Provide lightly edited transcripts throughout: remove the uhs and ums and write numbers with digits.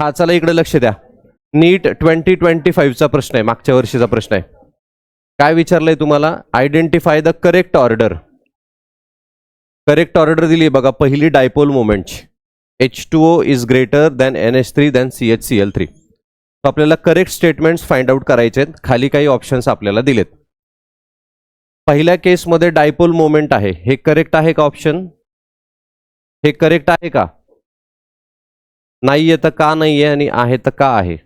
हा चला इकडे लक्ष द्या. नीट 2025चा प्रश्न आहे, मागच्या वर्षीचा प्रश्न आहे. काय विचारलंय तुम्हाला? Identify the correct order. Correct order दिली बघा. पहिली डायपोल मोमेंटची H2O is greater than NH3 than CHCl3. तो आपल्याला करेक्ट स्टेटमेंट्स फाइंड आउट करायचे आहेत. खाली काही ऑप्शन्स आपल्याला दिलेत. पहिल्या केसमध्ये डायपोल मोमेंट आहे, हे करेक्ट आहे का ऑप्शन? हे करेक्ट आहे का? नाहीये तर का नाहीये आणि आहे तर का आहे?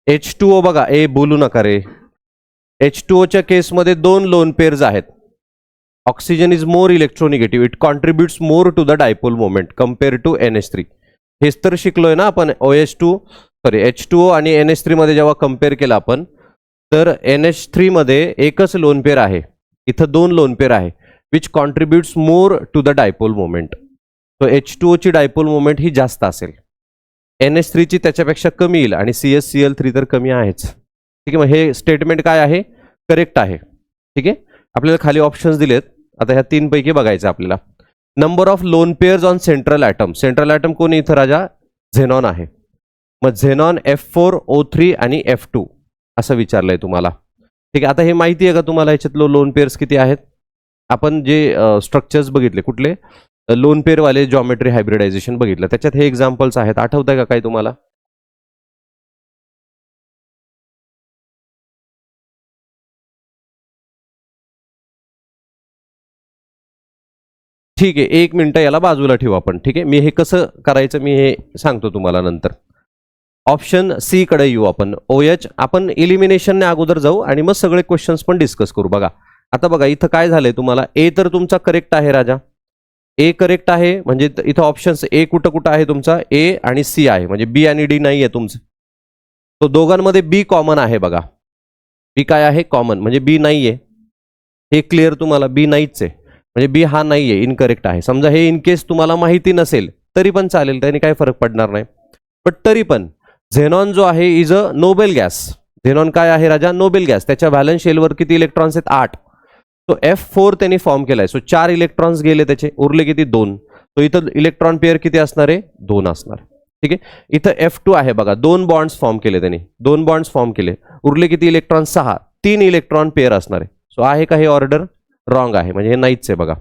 H2O बघा, ए बोलू नका रे. H2Oच्या केसमध्ये दोन लोन पेअर्स आहेत. Oxygen is more electronegative, it contributes more to the dipole moment compare to NH3. हेच तर शिकलोय ना आपण. H2O आणि NH3 मध्ये जेव्हा कम्पेअर केलं आपण, तर NH3 मध्ये एकच लोन पेअर आहे, इथं दोन लोन पेअर आहे, which contributes more to the dipole moment. So H2O ची डायपोल मोमेंट ही जास्त असेल, NH3 ची त्याच्यापेक्षा कमी येईल आणि CHCl3 तर कमी आहेच. ठीक आहे, मग हे स्टेटमेंट काय आहे? करेक्ट आहे. ठीक आहे, आपल्याला खाली ऑप्शन्स दिलेत. आता ह्या तीन पैकी बघायचं आपल्याला. Number of lone pairs on central atom. Central atom कोणी इथं राजा? झेनॉन आहे. मग झेनॉन F4O3 आणि F2 असं विचारलंय तुम्हाला. ठीक आहे, आता हे माहिती आहे का तुम्हाला ह्याच्यातलं लोन पेअर्स किती आहेत? आपण जे स्ट्रक्चर्स बघितले, कुठले लोन पेअरवाले जॉमेट्री हायब्रिडायझेशन बघितलं, त्याच्यात हे एक्झाम्पल्स आहेत. आठवत आहे का काही तुम्हाला? ठीक आहे, एक मिनिट याला बाजूला ठेवू आपण. ठीक आहे, मी हे कसं करायचं मी हे सांगतो तुम्हाला नंतर. ऑप्शन सी कडे येऊ आपण. OH. आपण इलिमिनेशनने अगोदर जाऊ आणि मग सगळे क्वेश्चन्स पण डिस्कस करू. बघा आता बघा इथं काय झालंय तुम्हाला. ए तर तुमचा करेक्ट आहे राजा, ए करेक्ट आहे. म्हणजे इथं ऑप्शन्स ए कुठं कुठं आहे तुमचा? ए आणि सी आहे, म्हणजे बी आणि डी नाही आहे तुमचं. तो दोघांमध्ये बी कॉमन आहे बघा. बी काय आहे? कॉमन, म्हणजे बी नाहीये. हे क्लिअर तुम्हाला? बी नाहीच आहे, म्हणजे बी हा नाहीये, इनकरेक्ट आहे. समजा हे इन केस तुम्हाला माहिती नसेल तरी पण चालेल, त्याने काही फरक पडणार नाही. पण तरी पण झेनॉन जो आहे is a noble gas. Xenon काय आहे राजा? Noble gas. त्याच्या व्हॅलन्स शेलवर किती इलेक्ट्रॉन्स आहेत? 8. तो F4 त्यांनी फॉर्म केलाय. सो 4 इलेक्ट्रॉन्स गेले त्याचे, उरले किती? 2. तो इथं इलेक्ट्रॉन पेअर किती असणार आहे? 2 असणार. ठीक आहे, इथं F2 आहे बघा, 2 बॉन्ड्स फॉर्म केले त्यांनी, 2 बॉन्ड्स फॉर्म केले, उरले किती इलेक्ट्रॉन? 6. 3 इलेक्ट्रॉन पेअर असणार आहे. सो आहे का हे ऑर्डर? रॉंग आहे, म्हणजे हे नाहीच आहे बघा.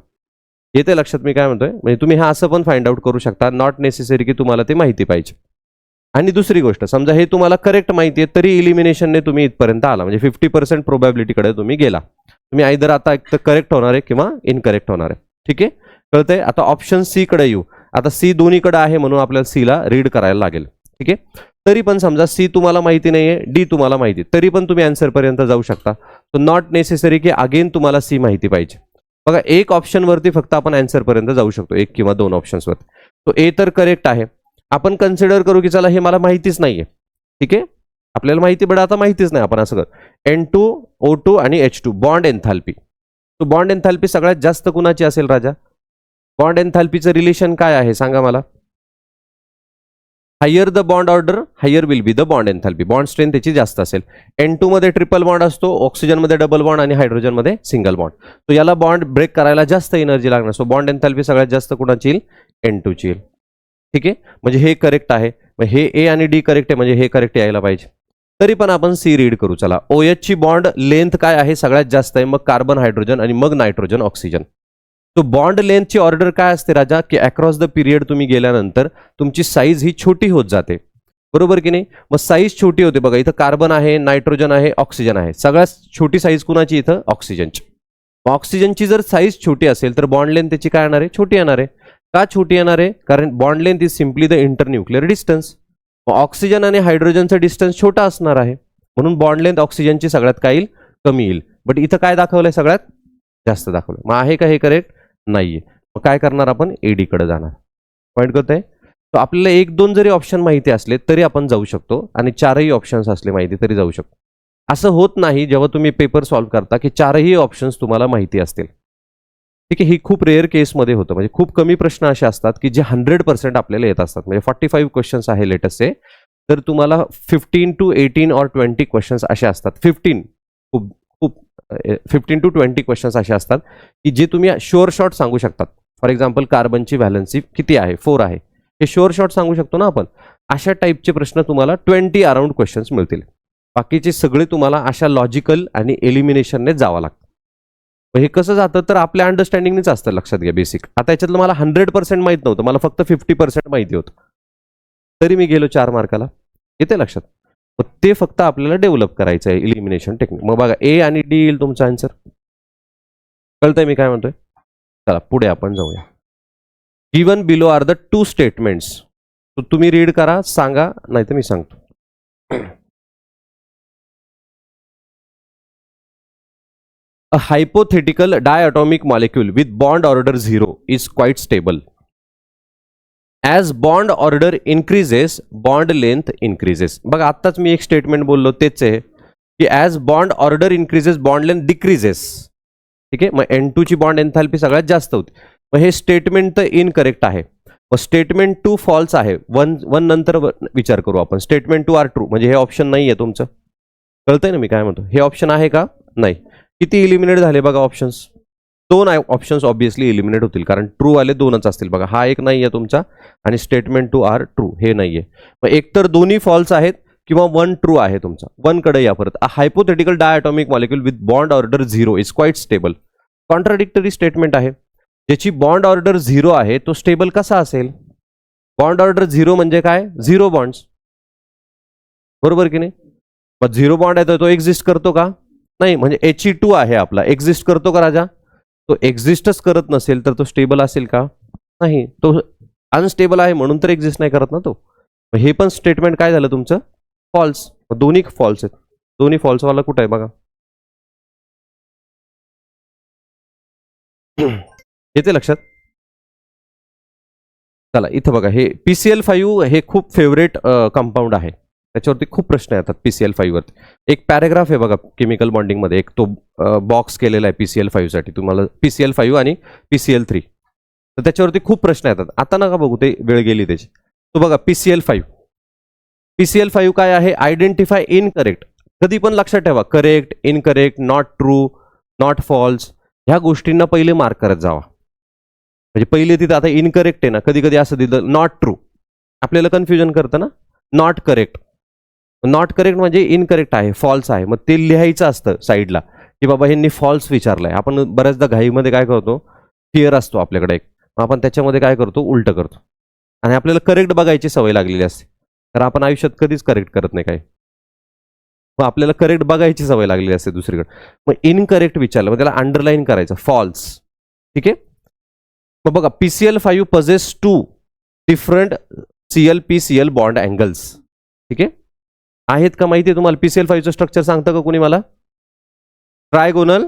येते लक्षात मी काय म्हणतोय? म्हणजे तुम्ही हा असं पण फाइंड आउट करू शकता, नॉट नेसेसरी की तुम्हाला ते माहिती पाहिजे. आणि दुसरी गोष्ट, समजा हे तुम्हाला करेक्ट माहिती आहे तरी इलिमिनेशनने तुम्ही इथपर्यंत आला, म्हणजे 50% प्रोबॅबिलिटीकडे तुम्ही गेला. तुम्ही आयदर आता एक तर करेक्ट होणार आहे किंवा इनकरेक्ट होणार आहे. ठीक आहे, कळतंय? आता ऑप्शन सी कडे येऊ. आता सी दोन्हीकडे आहे म्हणून आपल्याला सी ला रीड करायला लागेल. ठीक आहे, तरी पण समजा सी तुम्हाला माहिती नाहीये, डी तुम्हाला माहिती, तरी पण तुम्ही आन्सर पर्यंत जाऊ शकता. सो नॉट नेसेसरी की अगेन तुम्हाला सी माहिती पाहिजे. बघा एक ऑप्शन वरती फक्त आपण आन्सर पर्यंत जाऊ शकतो, एक किंवा दोन ऑप्शन्स वरती. तो ए तर करेक्ट आहे. आपण कन्सिडर करू की चला हे मला माहितीच नाहीये. ठीक आहे, आपल्याला माहिती बट आता माहितीच नाही, आपण असं कर N2O2 आणि H2 बॉन्ड एन्थाल्पी. तो बॉन्ड एन्थाल्पी सगळ्यात जास्त कुणाची असेल राजा? बॉन्ड एन्थाल्पीचं रिलेशन काय आहे सांगा मला? Higher the bond order higher will be the bond enthalpy. Bond strength त्याची जास्त असेल. N2 मध्ये ट्रिपल बॉन्ड असतो, ऑक्सिजन मध्ये डबल बॉन्ड आणि हायड्रोजन मध्ये सिंगल बॉन्ड. तो याला बॉन्ड ब्रेक करायला जास्त एनर्जी लागणार. सो बॉन्ड एन्थाल्पी सगळ्यात जास्त कुणाची येईल? N2 ची येईल. ठीक आहे, म्हणजे हे करेक्ट आहे. मग हे ए आणि डी करेक्ट आहे, म्हणजे हे करेक्ट यायला पाहिजे. तरी पण आपण सी रीड करू. चला, OH ची बॉन्ड लेंथ काय आहे? सगळ्यात जास्त आहे, मग कार्बन हायड्रोजन आणि मग नायट्रोजन ऑक्सिजन. तो बॉन्ड लेंथची ऑर्डर काय असते राजा? की अक्रॉस द पिरियड तुम्ही गेल्यानंतर तुमची साईज ही छोटी होत जाते, बरोबर की नाही? मग साईज छोटी होते. बघा इथं कार्बन आहे, नायट्रोजन आहे, ऑक्सिजन आहे. सगळ्यात छोटी साईज कुणाची? इथं ऑक्सिजनची. ऑक्सिजनची जर साईज छोटी असेल तर बॉन्ड लेंथ त्याची काय येणार आहे? छोटी येणार आहे. का छोटी येणार आहे? कारण bond length is simply the internuclear distance. Oxygen आणि हायड्रोजनचा डिस्टन्स छोटा असणार आहे, म्हणून बॉन्ड लेंथ ऑक्सिजनची सगळ्यात काय येईल? कमी येईल. बट इथं काय दाखवलंय? सगळ्यात जास्त दाखवलंय. मग आहे का हे करेक्ट? नाहीये. मग काय करणार आपण? एडी कडे जाणार. पॉईंट करतोय? तर आपल्याला 1-2 जरी ऑप्शन माहिती असले तरी आपण जाऊ शकतो, आणि 4ही ऑप्शन्स असले माहिती तरी जाऊ शकतो. असं होत नाही जेव्हा तुम्ही पेपर सॉल्व्ह करता की 4ही ऑप्शन्स तुम्हाला माहिती असतील. ठीक आहे, ही खूप रेअर केसमध्ये होतं. म्हणजे खूप कमी प्रश्न असे असतात की जे 100% आपल्याला येत असतात. म्हणजे 45 क्वेश्चन्स आहे लेटेस्टचे, तर तुम्हाला 15 to 18 or 20 क्वेश्चन्स असे असतात. 15 खूप खूप 15 to 20 क्वेश्चन्स असे असतात की जे तुम्ही शुअर शॉर्ट सांगू शकतात. फॉर एक्झाम्पल कार्बनची व्हॅलन्सी किती आहे, 4 आहे, हे शुअर शॉर्ट सांगू शकतो ना आपण. अशा टाईपचे प्रश्न तुम्हाला 20 अराउंड क्वेश्चन्स मिळतील. बाकीचे सगळे तुम्हाला अशा लॉजिकल आणि एलिमिनेशनने जावं लागतं. हे कसं जातं तर आपल्या अंडरस्टँडिंगनेच असतं, लक्षात घ्या बेसिक. आता याच्यातलं मला 100% माहीत नव्हतं, मला फक्त 50% माहिती होतं, तरी मी गेलो 4 मार्काला. येते लक्षात. मग ते फक्त आपल्याला डेव्हलप करायचं आहे इलिमिनेशन टेक्निक. मग बघा ए आणि डी येईल तुमचा आन्सर. कळतंय मी काय म्हणतोय? चला पुढे आपण जाऊया. Given below are the 2 statements. तुम्ही रीड करा, सांगा, नाही तर मी सांगतो. A hypothetical diatomic molecule with bond order 0 is quite stable. As bond order increases, bond length increases. बघा आत्ताच मी एक स्टेटमेंट बोललो तेच आहे की as bond order increases bond length decreases. ठीक आहे, मग N2 ची बॉन्ड एन्थॅल्पी सगळ्यात जास्त होती. मग हे स्टेटमेंट तर इनकरेक्ट आहे. मग स्टेटमेंट 2 फॉल्स आहे. वन नंतर विचार करू आपण. स्टेटमेंट 2 आर ट्रू, म्हणजे हे ऑप्शन नाही आहे तुमचं. कळतंय ना मी काय म्हणतो? हे ऑप्शन आहे का? नाही. किती इलिमिनेट झाले बघा ऑप्शन्स? 2 ऑप्शन्स ऑब्विसली इलिमिनेट होतील, कारण ट्रू वाले 2च असतील. बघा हा एक नाही आहे तुमचा आणि स्टेटमेंट 2 आर ट्रू हे नाही आहे. मग एकतर दोन्ही फॉल्स आहेत किंवा 1 ट्रू आहे तुमचा. 1 कडे या परत. A hypothetical diatomic molecule with bond order 0 is quite stable. Contradictory statement आहे. ज्याची बॉन्ड ऑर्डर 0 आहे तो स्टेबल कसा असेल? बॉन्ड ऑर्डर 0 म्हणजे काय? 0 बॉन्ड्स, बरोबर की नाही? मग 0 बॉन्ड आहे तर तो एक्झिस्ट करतो का? नाही. म्हणजे He2 आहे आपला, एक्झिस्ट करतो का राजा? तो एक्झिस्टच करत नसेल तर तो स्टेबल असेल का? नाही. तो अनस्टेबल आहे म्हणून तर एक्झिस्ट नाही करत ना तो. हे पण स्टेटमेंट काय झालं तुमचं? फॉल्स. दोन्ही फॉल्स आहेत. दोन्ही फॉल्स वाला कुठं आहे बघा. येते लक्षात? चला इथं बघा, हे PCl5 हे खूप फेवरेट कंपाऊंड आहे. त्याच्यावरती खूप प्रश्न येतात PCl5 वरती. एक पॅरेग्राफ आहे बघा केमिकल बॉन्डिंग मध्ये, एक तो बॉक्स केलेला आहे PCl5 साठी तुम्हाला, PCl5 आणि PCl3. तर त्याच्यावरती खूप प्रश्न येतात. आता नका बघू, ते वेळ गेली त्याची. तो बघा PCl5. PCl5 काय आहे? Identify incorrect. कधी पण लक्षात ठेवा, correct, incorrect, not true, not false, ह्या गोष्टींना पहिले मार्क करत जावा. म्हणजे पहिले तिथं आता इनकरेक्ट आहे ना, कधी कधी असं दिलं नॉट ट्रू, आपल्याला कन्फ्युजन करतं ना. नॉट करेक्ट, नॉट करेक्ट म्हणजे इनकरेक्ट आहे, फॉल्स आहे. मग ते लिहायचं असतं साईडला की बाबा ह्यांनी फॉल्स विचारलंय. आपण बऱ्याचदा घाईमध्ये काय करतो, फिअर असतो आपल्याकडे एक, आपण त्याच्यामध्ये काय करतो, उलट करतो. आणि आपल्याला करेक्ट बघायची सवय लागलेली असते, तर आपण आयुष्यात कधीच करेक्ट करत नाही काय. मग आपल्याला करेक्ट बघायची सवय लागलेली असते दुसरीकडे. मग इनकरेक्ट विचारलं, मग त्याला अंडरलाईन करायचं, फॉल्स. ठीक आहे. मग बघा PCl5 possess 2 different ClP-Cl bond angles. ठीक आहे. आहेत का माहिती आहे तुम्हाला? PCl5 चं स्ट्रक्चर सांगतं का कोणी मला? Trigonal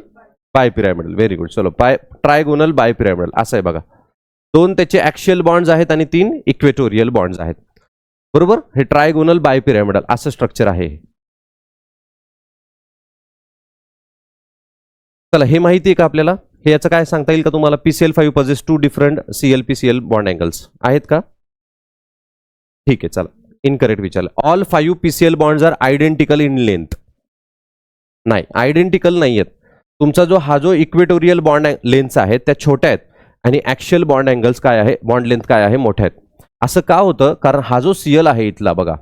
bipyramidal. Very good. चलो, ट्रायगोनल बायपिरॅमिडल असं आहे बघा. 2 त्याचे ॲक्सियल बॉन्ड्स आहेत आणि 3 इक्वेटोरियल बॉन्ड्स आहेत, बरोबर. हे ट्रायगोनल बायपिरॅमिडल असं स्ट्रक्चर आहे. चला, हे माहिती आहे का आपल्याला? हे याचं काय सांगता येईल का तुम्हाला? PCl5 possess 2 different ClP-Cl bond angles आहेत का? ठीक आहे. चला, इनकरेक्ट विचारलं. All 5 PCl bonds are identical in length. नाही, आयडेंटिकल नाही आहेत. तुमचा जो इक्वेटोरियल बॉन्ड लेंथ्स आहेत त्या छोट्या आहेत आणि ॲक्सियल बॉन्ड अँगल्स काय आहे, बॉन्ड लेंथ काय आहे, मोठ्या आहेत. असं का होतं? कारण हा जो Cl आहे इथला बघा,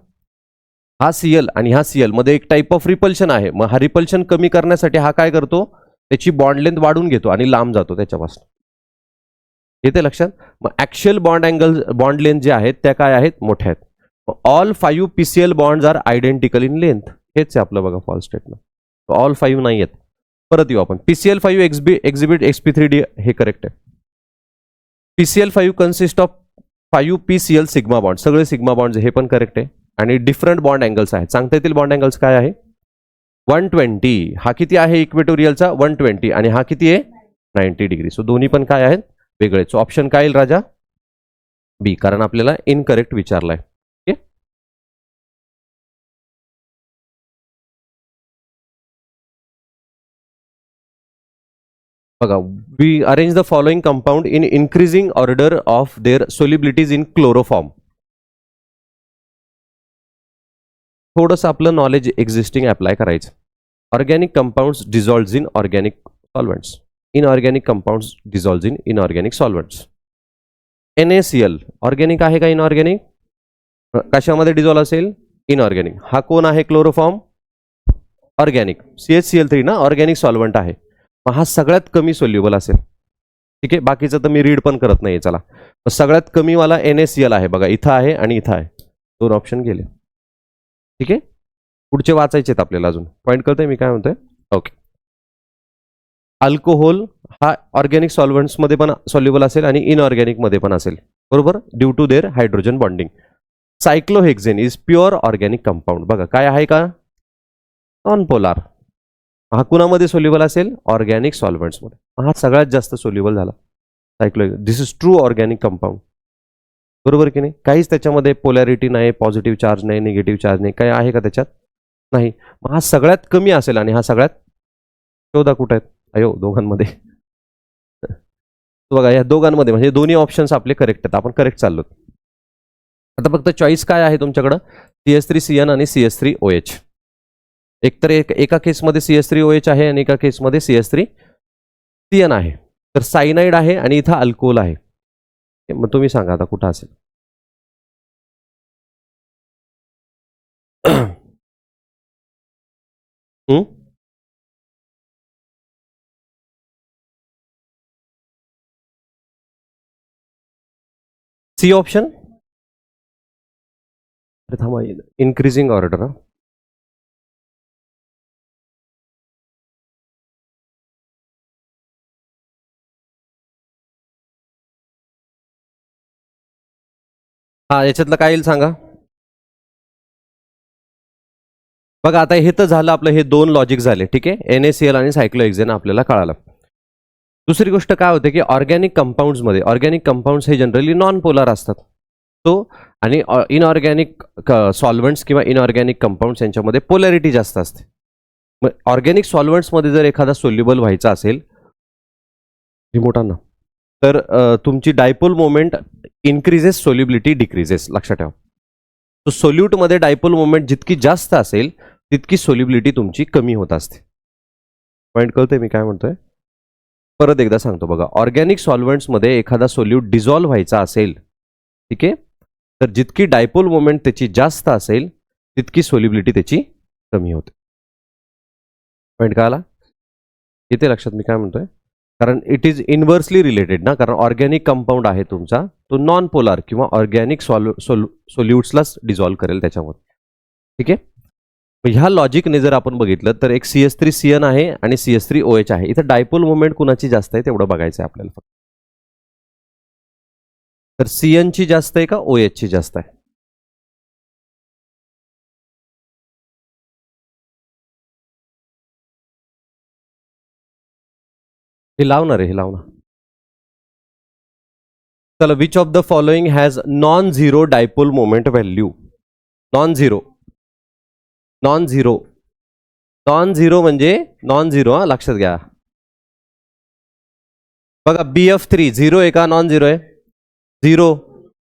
हा Cl आणि हा Cl मध्ये एक टाईप ऑफ रिपल्शन आहे. मग हा रिपल्शन कमी करण्यासाठी हा काय करतो, त्याची बॉन्ड लेंथ वाढून घेतो आणि लांब जातो त्याच्यापासून. येते लक्षात? मग axial bond angle, bond length जे आहेत त्या काय आहेत, मोठ्या आहेत. All 5 PCl bonds are identical in length. हेच आहे आपलं बघा फॉल्स स्टेटमेंट. ऑल 5 नाही आहेत. परत येऊ आपण. PCl5 एक्झिबिट sp3d हे करेक्ट आहे. PCl5 consist of 5 PCl sigma bond, सगळे सिग्मा बॉन्ड, हे पण करेक्ट आहे. आणि डिफरंट बॉन्ड अँगल्स आहेत. सांगता येतील बॉन्ड अँगल्स काय आहे? 120. हा किती आहे इक्वेटोरियलचा? 120. आणि हा किती आहे? 90 डिग्री. सो दोन्ही पण काय आहेत? वेगळे. सो ऑप्शन काय येईल राजा? बी, कारण आपल्याला इनकरेक्ट विचारलाय. बघा, we arrange the following compound in increasing order of their solubilities in chloroform. थोडंसं आपलं नॉलेज एक्झिस्टिंग अप्लाय करायचं. Organic compounds dissolves in organic solvents. Inorganic compounds dissolves in inorganic solvents. NaCl organic आहे का inorganic? कशामध्ये dissolve असेल? Inorganic. हा कोण आहे क्लोरोफॉर्म? ऑर्गॅनिक. CHCl3 ना ऑर्गॅनिक सॉल्व्हंट आहे. मग हा सगळ्यात कमी सोल्युबल असेल. ठीक आहे, बाकीचं तर मी रीड पण करत नाही चला. सगळ्यात कमी वाला NaCl आहे बघा, इथं आहे आणि इथं आहे. 2 ऑप्शन गेले. ठीक आहे, पुढचे वाचायचे आहेत आपल्याला अजून. पॉईंट कळतंय मी काय म्हणतोय? ओके. अल्कोहोल हा ऑर्गॅनिक सॉल्व्हंट्समध्ये पण सॉल्युबल असेल आणि इनऑर्गॅनिक मध्ये पण असेल, बरोबर, due to their hydrogen bonding. Cyclohexane is pure organic compound. बघा काय आहे का? Non polar. हा कुणामध्ये सोल्युबल असेल? ऑर्गॅनिक सॉल्व्हंट्समध्ये. हा सगळ्यात जास्त सोल्युबल झाला सायक्लोहेक्झेन. दिस इज ट्रू ऑर्गॅनिक कंपाऊंड, बरोबर की नाही? काहीच त्याच्यामध्ये पोलॅरिटी नाही, पॉझिटिव्ह चार्ज नाही, निगेटिव्ह चार्ज नाही, काय आहे का त्याच्यात? नाही. मग हा सगळ्यात कमी असेल आणि हा सगळ्यात, शोधा कुठे आहेत? अयो, दोघांमध्ये. बघा या दोघांमध्ये, म्हणजे दोन्ही ऑप्शन्स आपले करेक्ट आहेत, आपण करेक्ट चाललो. आता फक्त चॉईस काय आहे तुमच्याकडं? CH3CN आणि CH3OH. एकतर एका केसमध्ये CH3OH आहे आणि एका केसमध्ये CH3CN आहे. तर सायनाइड आहे आणि इथं अल्कोहोल आहे. मग तुम्ही सांगा आता कुठं असेल? C option. थांबा, इन्क्रीजिंग ऑर्डर. हा, याच्यातलं काय येईल सांगा? बघा आता हे तर झालं आपलं, हे दोन लॉजिक झाले. ठीक आहे, NaCl आणि सायक्लोहेक्झेन आपल्याला कळालं. दुसरी गोष्ट काय होते की ऑर्गॅनिक कंपाऊंड्समध्ये, ऑर्गॅनिक कंपाऊंड्स हे जनरली नॉन पोलार असतात. तो आणि इनऑर्गॅनिक सॉल्व्हंट्स किंवा इनऑर्गॅनिक कंपाऊंड्स यांच्यामध्ये पोलॅरिटी जास्त असते. मग ऑर्गॅनिक सॉल्व्हंट्समध्ये जर एखादा सोल्युबल व्हायचा असेल रिमोटांना, तर तुमची dipole moment increases, solubility decreases. लक्षात ठेवा. तो सोल्यूटमध्ये डायपोल मोमेंट जितकी जास्त असेल तितकी सोल्युबिलिटी तुमची कमी होत असते. पॉईंट कळतोय मी काय म्हणतोय? परत एकदा सांगतो बघा, ऑर्गॅनिक सॉल्व्हंट्समध्ये एखादा सोल्यूट डिझॉल्व्ह व्हायचा असेल, ठीक आहे, तर जितकी डायपोल मोमेंट त्याची जास्त असेल तितकी सोल्युबिलिटी त्याची कमी होते. पॉईंट कळाला? येते लक्षात मी काय म्हणतोय? कारण इट इज इन्व्हर्सली रिलेटेड ना, कारण ऑर्गॅनिक कंपाऊंड आहे तुमचा, तो नॉन पोलार किंवा ऑर्गॅनिक सोल्युट्सलाच डिझॉल्व्ह करेल त्याच्यामध्ये. ठीक आहे, ह्या लॉजिकने जर आपण बघितलं तर एक CH3CN आहे आणि CH3OH आहे. इथं डायपोल मोमेंट कुणाची जास्त आहे तेवढं बघायचं आहे आपल्याला फक्त. तर CN ची जास्त आहे का OH ची जास्त आहे? हे लावणार आहे, हे लावणार. चला, which of the following has non zero dipole moment value? Non zero, non zero, non zero म्हणजे नॉन झिरो. हा, लक्षात घ्या. बघा BF3 झिरो आहे का नॉन झिरो आहे? झिरो.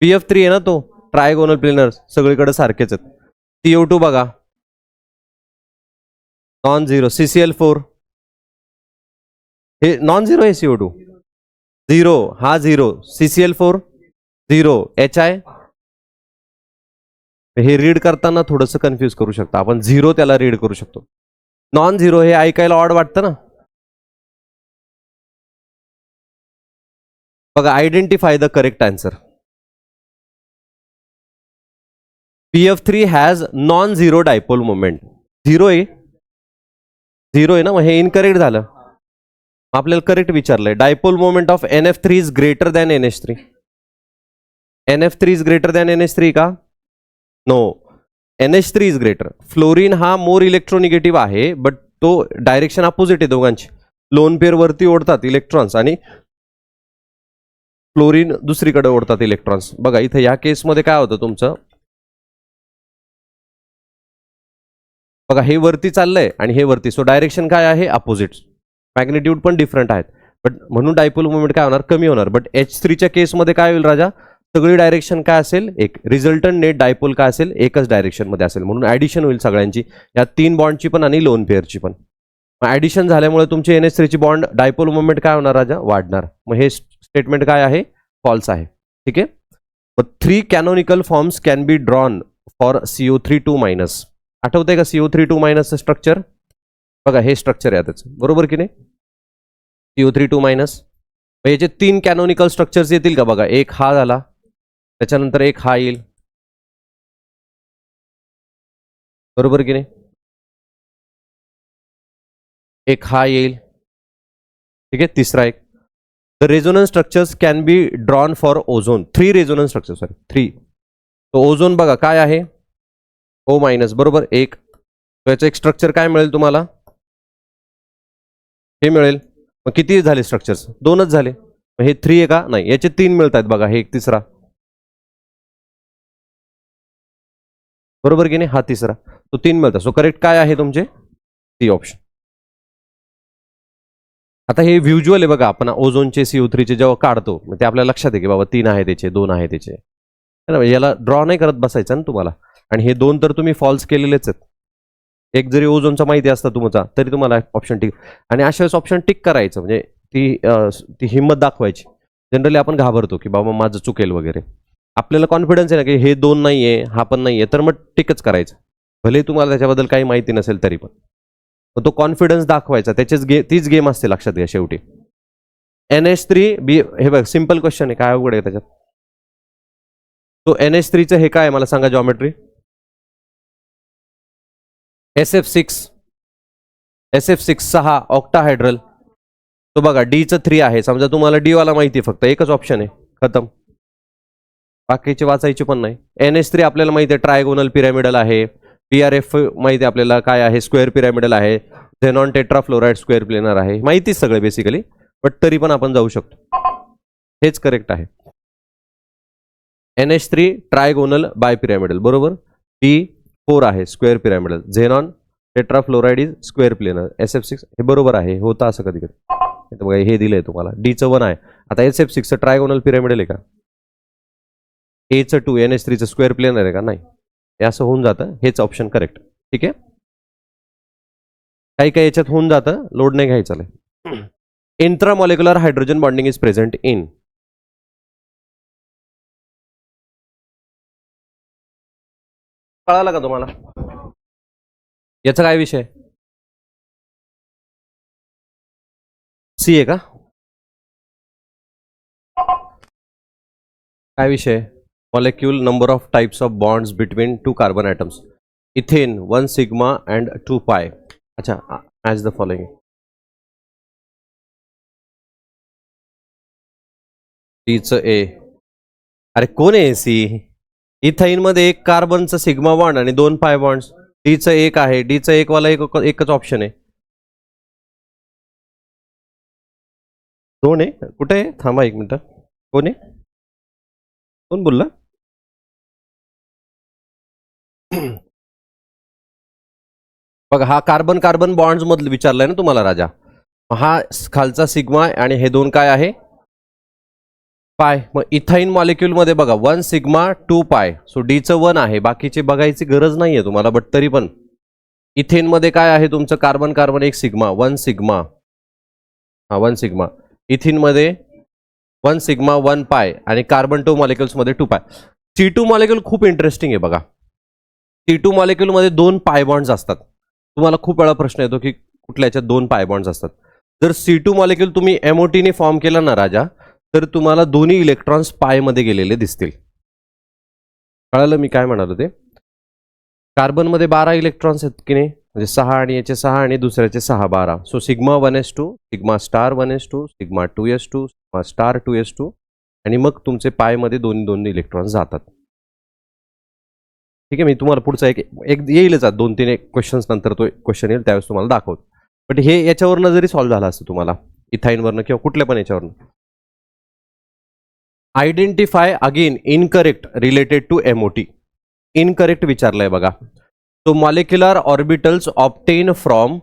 BF3 आहे ना, तो ट्रायगोनल प्लेनर, सगळीकडे सारखेच आहेत. CO2 बघा नॉन झिरो. CCl4 हे नॉन झिरो आहे. CO2 झिरो, हा झिरो. CCl4 zero. HI हे रीड करताना थोडंसं कन्फ्यूज करू शकता आपण. झिरो त्याला रीड करू शकतो. नॉन झिरो हे ऐकायला ऑड वाटतं ना. बघा, identify the correct answer. BF3 has non zero dipole moment. Zero आहे, झिरो आहे ना, मग हे इनकरेक्ट झालं. आपल्याला करेक्ट विचारलंय. Dipole moment of NF3 is greater than NH3. NF3 is greater than NH3 का? No, NH3 is greater. Fluorine हा मोर इलेक्ट्रोनिगेटिव्ह आहे, बट तो डायरेक्शन अपोजिट आहे दोघांची. लोन पेअर वरती ओढतात इलेक्ट्रॉन्स आणि फ्लोरीन दुसरीकडे ओढतात इलेक्ट्रॉन्स. बघा इथं या केसमध्ये काय होतं तुमचं, बघा हे वरती चाललंय आणि हे वरती, सो डायरेक्शन काय आहे? अपोजिट. मॅग्निट्यूड पण डिफरंट आहेत, बट म्हणून डायपोल मोमेंट काय होणार? कमी होणार. बट H3च्या केसमध्ये काय होईल राजा? सगळी डायरेक्शन काय असेल एक, रिझल्टंट नेट डायपोल काय असेल एकच डायरेक्शन मध्ये असेल, म्हणून ऍडिशन होईल सगळ्यांची, या 3 बॉन्डची पण आणि लोन पेअरची पण. ऍडिशन झाल्यामुळे तुमची NH3 ची बॉन्ड डायपोल मुवमेंट काय होणार राजा, वाढणार. मग हे स्टेटमेंट काय आहे, फॉल्स आहे. ठीक आहे. मग 3 canonical forms can be drawn for CO3 आठवतंय का CO3 स्ट्रक्चर, बघा हे स्ट्रक्चर आहे त्याचं, बरोबर की नाही, CO3 याचे 3 कॅनोनिकल स्ट्रक्चर्स येतील का बघा, एक हा झाला, त्याच्यानंतर एक हा येईल, बरोबर की नाही, एक हा येईल. ठीक आहे. तिसरा एक, the resonance structures can be drawn for ozone, 3 resonance structure, sorry 3. तो ओझोन बघा काय आहे, O-, बरोबर एक. याचं एक स्ट्रक्चर काय मिळेल तुम्हाला, हे मिळेल. मग किती झाले स्ट्रक्चर्स, 2च झाले. मग हे 3 आहे का, नाही, याचे 3 मिळत आहेत बघा, हे एक तिसरा, बरोबर की नाही, हा तिसरा, तो 3 मिळतात. सो करेक्ट काय आहे तुमचे, सी ऑप्शन. आता हे व्हिज्युअल आहे बघा, आपण ओझोनचे CO3 चे जेव्हा काढतो ते आपल्या लक्षात आहे की बाबा 3 आहे त्याचे, 2 आहे त्याचे, याला ड्रॉ नाही करत बसायचं ना तुम्हाला. आणि हे 2 तर तुम्ही फॉल्स केलेलेच आहेत. एक जरी ओझोनचा माहिती असता तुमचा तरी तुम्हाला ऑप्शन टिक, आणि अशा वेळेस ऑप्शन टिक करायचं, म्हणजे ती हिंमत दाखवायची. जनरली आपण घाबरतो की बाबा माझं चुकेल वगैरे, आपल्याला कॉन्फिडन्स आहे ना की हे 2 नाहीये, हा पण नाहीये, तर मग टिकच करायचं, भले तुम्हाला त्याच्याबद्दल काही माहिती नसेल तरी पण. तो कॉन्फिडन्स दाखवायचा, त्याचीच तीच गेम असते, लक्षात घ्या शेवटी. NH3 हे बघ सिंपल क्वेश्चन आहे, काय अवघड आहे त्याच्यात. तो NH3 चं हे काय मला सांगा, जॉमेट्री. SF6 6 octahedral. तो बघा Dचं 3 आहे, समजा तुम्हाला D वाला माहिती आहे, फक्त एकच ऑप्शन आहे, खतम, बाकीचे वाचायचे पण नाही. NH3 आपल्याला माहिती आहे ट्रायगोनल पिरॅमिडल आहे. PRF माहिती आहे आपल्याला काय आहे, स्क्वेअर पिरॅमिडल आहे. झेनॉन टेट्राफ्लोराइड स्क्वेअर प्लेनर आहे, माहितीच सगळे बेसिकली, बट तरी पण आपण जाऊ शकतो. हेच करेक्ट आहे. NH3 ट्रायगोनल बाय पिरॅमिडल, बरोबर. D4 आहे square pyramidal. Xenon tetrafluoride is square planar. SF6 हे बरोबर आहे, होतं असं कधी कधी. बघा हे दिलंय तुम्हाला, Dचं 1 आहे. आता SF6 ट्रायगोनल पिरॅमिडल आहे का, Aचं 2, NH3 स्क्वेअर प्लेनर आहे का, नाही. हे असं होऊन जातं, हेच ऑप्शन करेक्ट. ठीक आहे. काही काही याच्यात होऊन जातं, लोड नाही घ्यायचं. Intramolecular hydrogen bonding is present in. कळालं का तुम्हाला, याचा काय विषय, सी आहे का, काय विषय, molecule number of types of bonds between 2 carbon atoms. Ethane 1 sigma and 2 pi. अच्छा, ॲज द फॉलोइंग. Dचं A, अरे कोण आहे सी, इथाईन मध्ये एक कार्बनचा सिग्मा बॉन्ड आणि 2 पाय बॉन्ड्स. Dचं 1 आहे, Dचं 1 वाला एकच ऑप्शन आहे. 2 आहे, कुठे आहे, थांबा 1 मिनिट, कोण आहे, कोण बोलला. बघा हा कार्बन कार्बन बॉन्ड्स मधलं विचारलंय ना तुम्हाला राजा. हा खालचा सिग्मा आणि हे 2 काय आहे, पाय. मग इथाईन मॉलिक्यूल मध्ये बघा 1 सिग्मा 2 पाय. सो Dचं 1 आहे, बाकीचे बघायची गरज नाहीये तुम्हाला, बट तरी पण इथेन मध्ये काय आहे तुमचं, कार्बन कार्बन 1 सिग्मा, 1 सिग्मा, हा 1 सिग्मा. इथिन मध्ये 1 सिग्मा 1 पाय आणि कार्बन 2 मॉलिक्युल्स मध्ये 2 पाय. C2 मॉलिक्यूल खूप इंटरेस्टिंग आहे बघा. C2 मॉलिक्यूल मध्ये 2 पाय बॉन्ड्स असतात. तुम्हाला खूप वेळा प्रश्न येतो की कुठल्या याच्यात 2 पाय बॉन्ड्स असतात. जर C2 मॉलिक्यूल तुम्ही MOT ने फॉर्म केला ना राजा, तर तुम्हाला दोन्ही इलेक्ट्रॉन्स पाय मध्ये गेलेले दिसतील. कळालं मी काय म्हणालो ते. कार्बन मध्ये 12 इलेक्ट्रॉन्स आहेत की नाही, म्हणजे 6 आणि याचे 6 आणि दुसऱ्याचे 6, 12. So sigma 1s2, sigma star 1s2, sigma 2s2, sigma star 2s2, आणि मग तुमचे पाय मध्ये दोन इलेक्ट्रॉन्स जातात. ठीक आहे, मी तुम्हाला पुढचा एक येईलच 2-3 क्वेश्चन्स नंतर तो क्वेश्चन येईल, त्यावेळेस तुम्हाला दाखवतो. बट हे याच्यावरनं जरी सॉल्व्ह झाला असतं तुम्हाला, इथाईनवरनं किंवा कुठल्या पण याच्यावरनं. Identify again incorrect related to MOT. Incorrect विचारलंय बघा. So molecular orbitals obtained from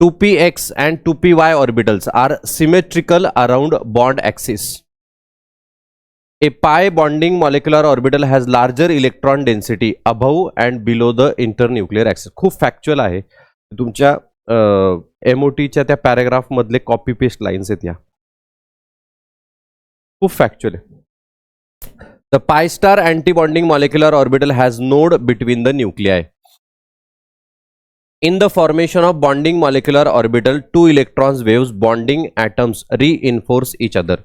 2px and 2py orbitals are symmetrical around bond axis. A pi bonding molecular orbital has larger electron density above and below the internuclear axis. खूप factual आहे. तुमच्या MOTच्या त्या paragraph मधले copy paste lines आहेत या. खूप factual आहे. The pi star antibonding molecular orbital has node between the nuclei. In the formation of bonding molecular orbital, two electrons waves bonding atoms reinforce each other.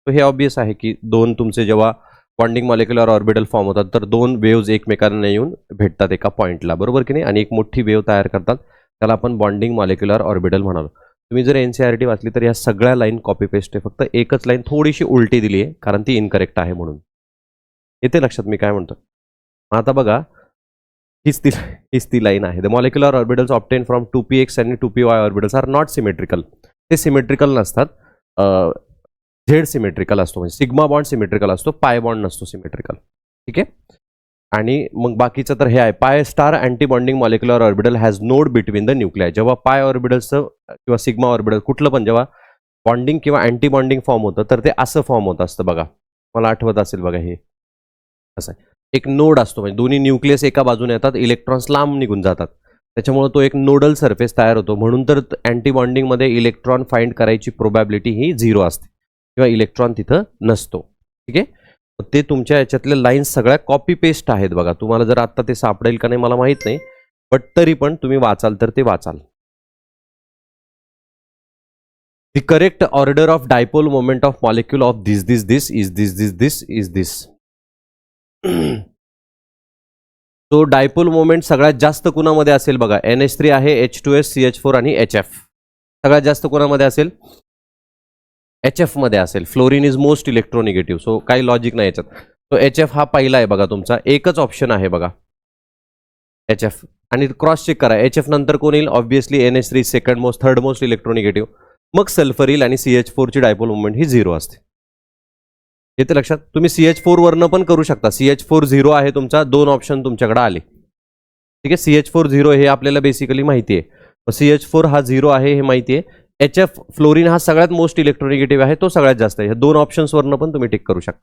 So हे obvious आहे की दोन तुमचे जेव्हा बॉन्डिंग मॉलिक्युलर ऑर्बिटल फॉर्म होतात तर दोन waves एकमेकांना येऊन भेटतात एका पॉइंटला, बरोबर की नाही, आणि एक मोठी वेव्ह तयार करतात, त्याला आपण बॉन्डिंग मॉलिक्युलर ऑर्बिटल म्हणालो. तुम्ही जर NCERT वाचली तर या सगळ्या लाईन कॉपी पेस्ट आहे, फक्त एकच लाईन थोडीशी उलटी दिली आहे कारण ती इनकरेक्ट आहे म्हणून. येते लक्षात मी काय म्हणतो. आता बघा, हीच ती लाईन आहे. The molecular orbitals obtain from 2px आणि 2py orbitals are not symmetrical. ते सिमेट्रिकल नसतात. झेड सिमेट्रिकल असतो, म्हणजे सिग्मा बॉन्ड सिमेट्रिकल असतो, पाय बॉन्ड नसतो सिमेट्रिकल. ठीक आहे. आणि मग बाकीचं तर हे आहे, पाय star anti bonding molecular orbital has node between the nuclei. जेव्हा पाय ऑर्बिटल्सचं किंवा सिग्मा ऑर्बिटल कुठलं पण जेव्हा बॉन्डिंग किंवा अँटी बॉन्डिंग फॉर्म होतं तर ते असं फॉर्म होत असतं. बघा, मला आठवत असेल बघा, हे असं आहे, एक नोड असतो, म्हणजे दोन्ही न्यूक्लियस एका बाजूने येतात, इलेक्ट्रॉन्स लांब निघून जातात, त्याच्यामुळे तो एक नोडल सरफेस तयार होतो. म्हणून तर अँटी बॉन्डिंगमध्ये इलेक्ट्रॉन फाइंड करायची प्रोबॅबिलिटी ही 0 असते किंवा इलेक्ट्रॉन तिथं नसतो. ठीक आहे. ते तुमच्या याच्यातले लाईन्स सगळ्या कॉपी पेस्ट आहेत. बघा, तुम्हाला जर आता ते सापडेल का नाही मला माहित नाही, बट तरी पण तुम्ही वाचाल तर ते वाचाल. The correct order of dipole moment of molecule of this is this. तो डायपोल मोमेंट सगळ्यात जास्त कुणामध्ये असेल बघा, NH3 आहे, H2S, CH4 आणि HF. सगळ्यात जास्त कोणामध्ये असेल? HF मध्ये असेल. फ्लोरीन इज मोस्ट इलेक्ट्रोनिगेटिव्ह, सो काही लॉजिक नाही याच्यात. तो HF हा पहिला आहे बघा, तुमचा एकच ऑप्शन आहे बघा HF. आणि क्रॉस चेक करा, HF नंतर कोण येईल? Obviously NH3 second most, third most electronegative, मग सल्फर येईल आणि CH4 ची डायपोल मोमेंट ही 0 असते. येते लक्षात. तुम्ही CH4 वरनं पण करू शकता. CH4 0 आहे तुमचा, दोन ऑप्शन तुमच्याकडे आले. ठीक आहे. CH4 0 हे आपल्याला बेसिकली माहिती आहे. CH4 हा 0 आहे हे माहिती आहे. HF फ्लोरीन हा सगळ्यात मोस्ट इलेक्ट्रोनिगेटिव्ह आहे, तो सगळ्यात जास्त आहे. ह्या दोन ऑप्शन्स वरनं पण तुम्ही टिक करू शकता.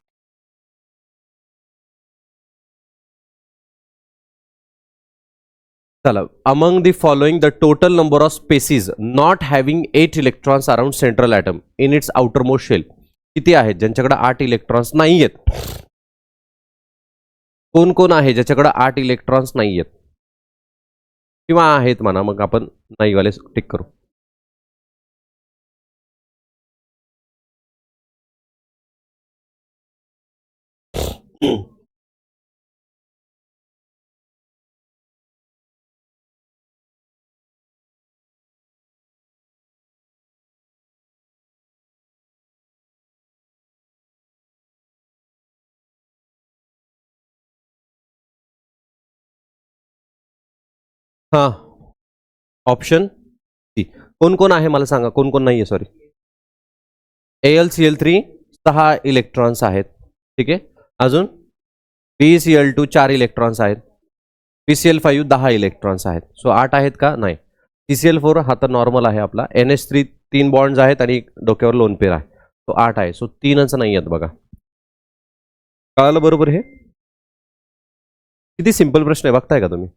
चला, among the following the total number of species not having 8 electrons around central atom in its outermost shell. किती आहेत ज्यांच्याकडे 8 इलेक्ट्रॉन्स नाही आहेत? कोण कोण आहे ज्याच्याकडे 8 इलेक्ट्रॉन्स नाही आहेत किंवा आहेत म्हणा, मग आपण नाही वाले टिक करू. हां, ऑप्शन सी. कोण कोण आहे मला सांगा, कोण कोण नाही आहे? सॉरी, AlCl3 6 इलेक्ट्रॉन्स आहेत. ठीक आहे. अजून BeCl2 4 इलेक्ट्रॉन्स आहेत. PCl5 10 इलेक्ट्रॉन्स आहेत. सो 8 आहेत का? नाही. CCl4 हा तर नॉर्मल आहे आपला. NH3 3 बॉन्ड्स आहेत आणि डोक्यावर लोन पेर आहे, तो 8 आहे. सो 3च नाही आहेत बघा. कळालं बरोबर? हे किती सिंपल प्रश्न आहे बघताय का तुम्ही?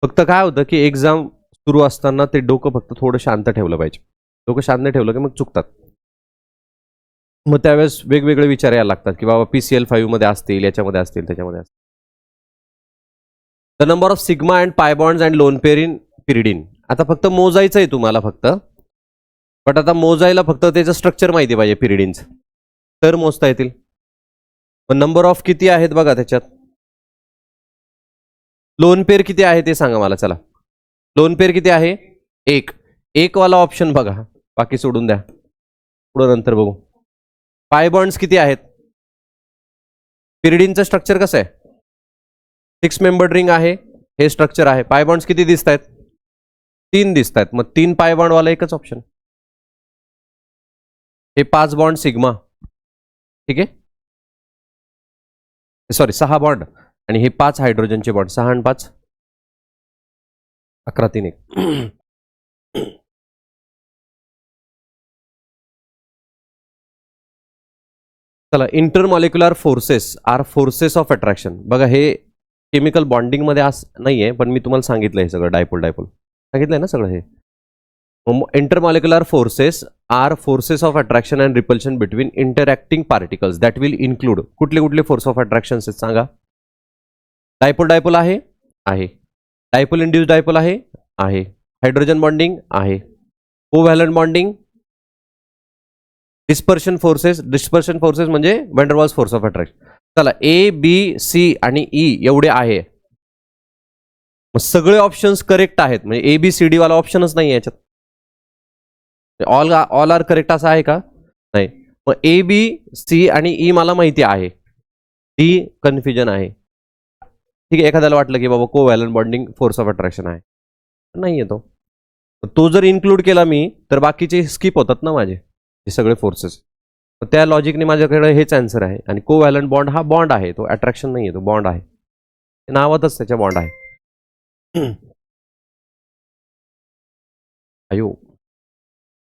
फक्त काय होतं की एक्झाम सुरू असताना ते डोकं फक्त थोडं शांत ठेवलं पाहिजे. डोकं शांत ठेवलं की मग चुकतात. मग त्यावेळेस वेगवेगळे विचार यायला लागतात की बाबा PCl5 मध्ये असतील, याच्यामध्ये असतील, त्याच्यामध्ये असतील. The number of sigma and pi bonds and lone pair in pyridine. आता फक्त मोजायचं आहे तुम्हाला फक्त, बट आता मोजायला फक्त त्याचं स्ट्रक्चर माहिती पाहिजे पिरिडीनचं, तर मोजता येतील. नंबर ऑफ किती आहेत बघा त्याच्यात. लोन पेर किती आहे ते सांगा मला. चला, लोन पेर किती आहे? एक वाला ऑप्शन बघा, बाकी सोडून द्या, पुढं नंतर बघू. पाय बॉन्ड्स किती आहेत? पिरिडीनचं स्ट्रक्चर कसं आहे? 6 मेंबर्ड रिंग आहे, हे स्ट्रक्चर आहे. पाय बॉन्ड्स किती दिसत आहेत? 3 दिसत आहेत. मग 3 पाय बॉन्ड वाला एकच ऑप्शन. हे 5 बॉन्ड सिग्मा. ठीक आहे. सॉरी 6 बॉन्ड आणि हे 5 हायड्रोजनचे बॉन्ड. 6 आणि 5 11, 3, 1. चला, intermolecular forces are forces of attraction. बघा हे केमिकल बॉन्डिंग मध्ये नाहीये, पण मी तुम्हाला सांगितलं हे सगळं डायपोल डायपोल सांगितलंय ना सगळं हे. Intermolecular forces are forces of attraction and repulsion between interacting particles that will include. कुठले कुठले फोर्स ऑफ अट्रॅक्शन आहेत सांगा. डायपोल डायपोल आहे, डायपोल इंड्यूस डायपोल आहे, हायड्रोजन बॉन्डिंग आहे, कोव्हॅलंट बॉन्डिंग, डिस्पर्शन फोर्सेस म्हणजे वॅन फोर्स ऑफ अट्रॅक्शन. चला, A B C आणि ई एवढे आहे. मग सगळे ऑप्शन्स करेक्ट आहेत, म्हणजे ए बी सी डी वाला ऑप्शनच नाही याच्यात. ऑल आर करेक्ट असं आहे का? नाही. मग ए बी सी आणि ई मला माहिती आहे, डी कन्फ्युजन आहे. ठीक आहे, एखाद्याला वाटलं की बाबा covalent bonding force of attraction आहे, नाही येतो. तो जर इन्क्लूड केला मी तर बाकीचे स्किप होतात ना माझे हे सगळे फोर्सेस. त्या लॉजिकने माझ्याकडे हेच आन्सर आहे. आणि कोव्हॅलंट बॉन्ड हा बॉन्ड आहे, तो अट्रॅक्शन नाही आहे, तो बॉन्ड आहे. नावातच त्याच्या बॉन्ड आहे. अयो,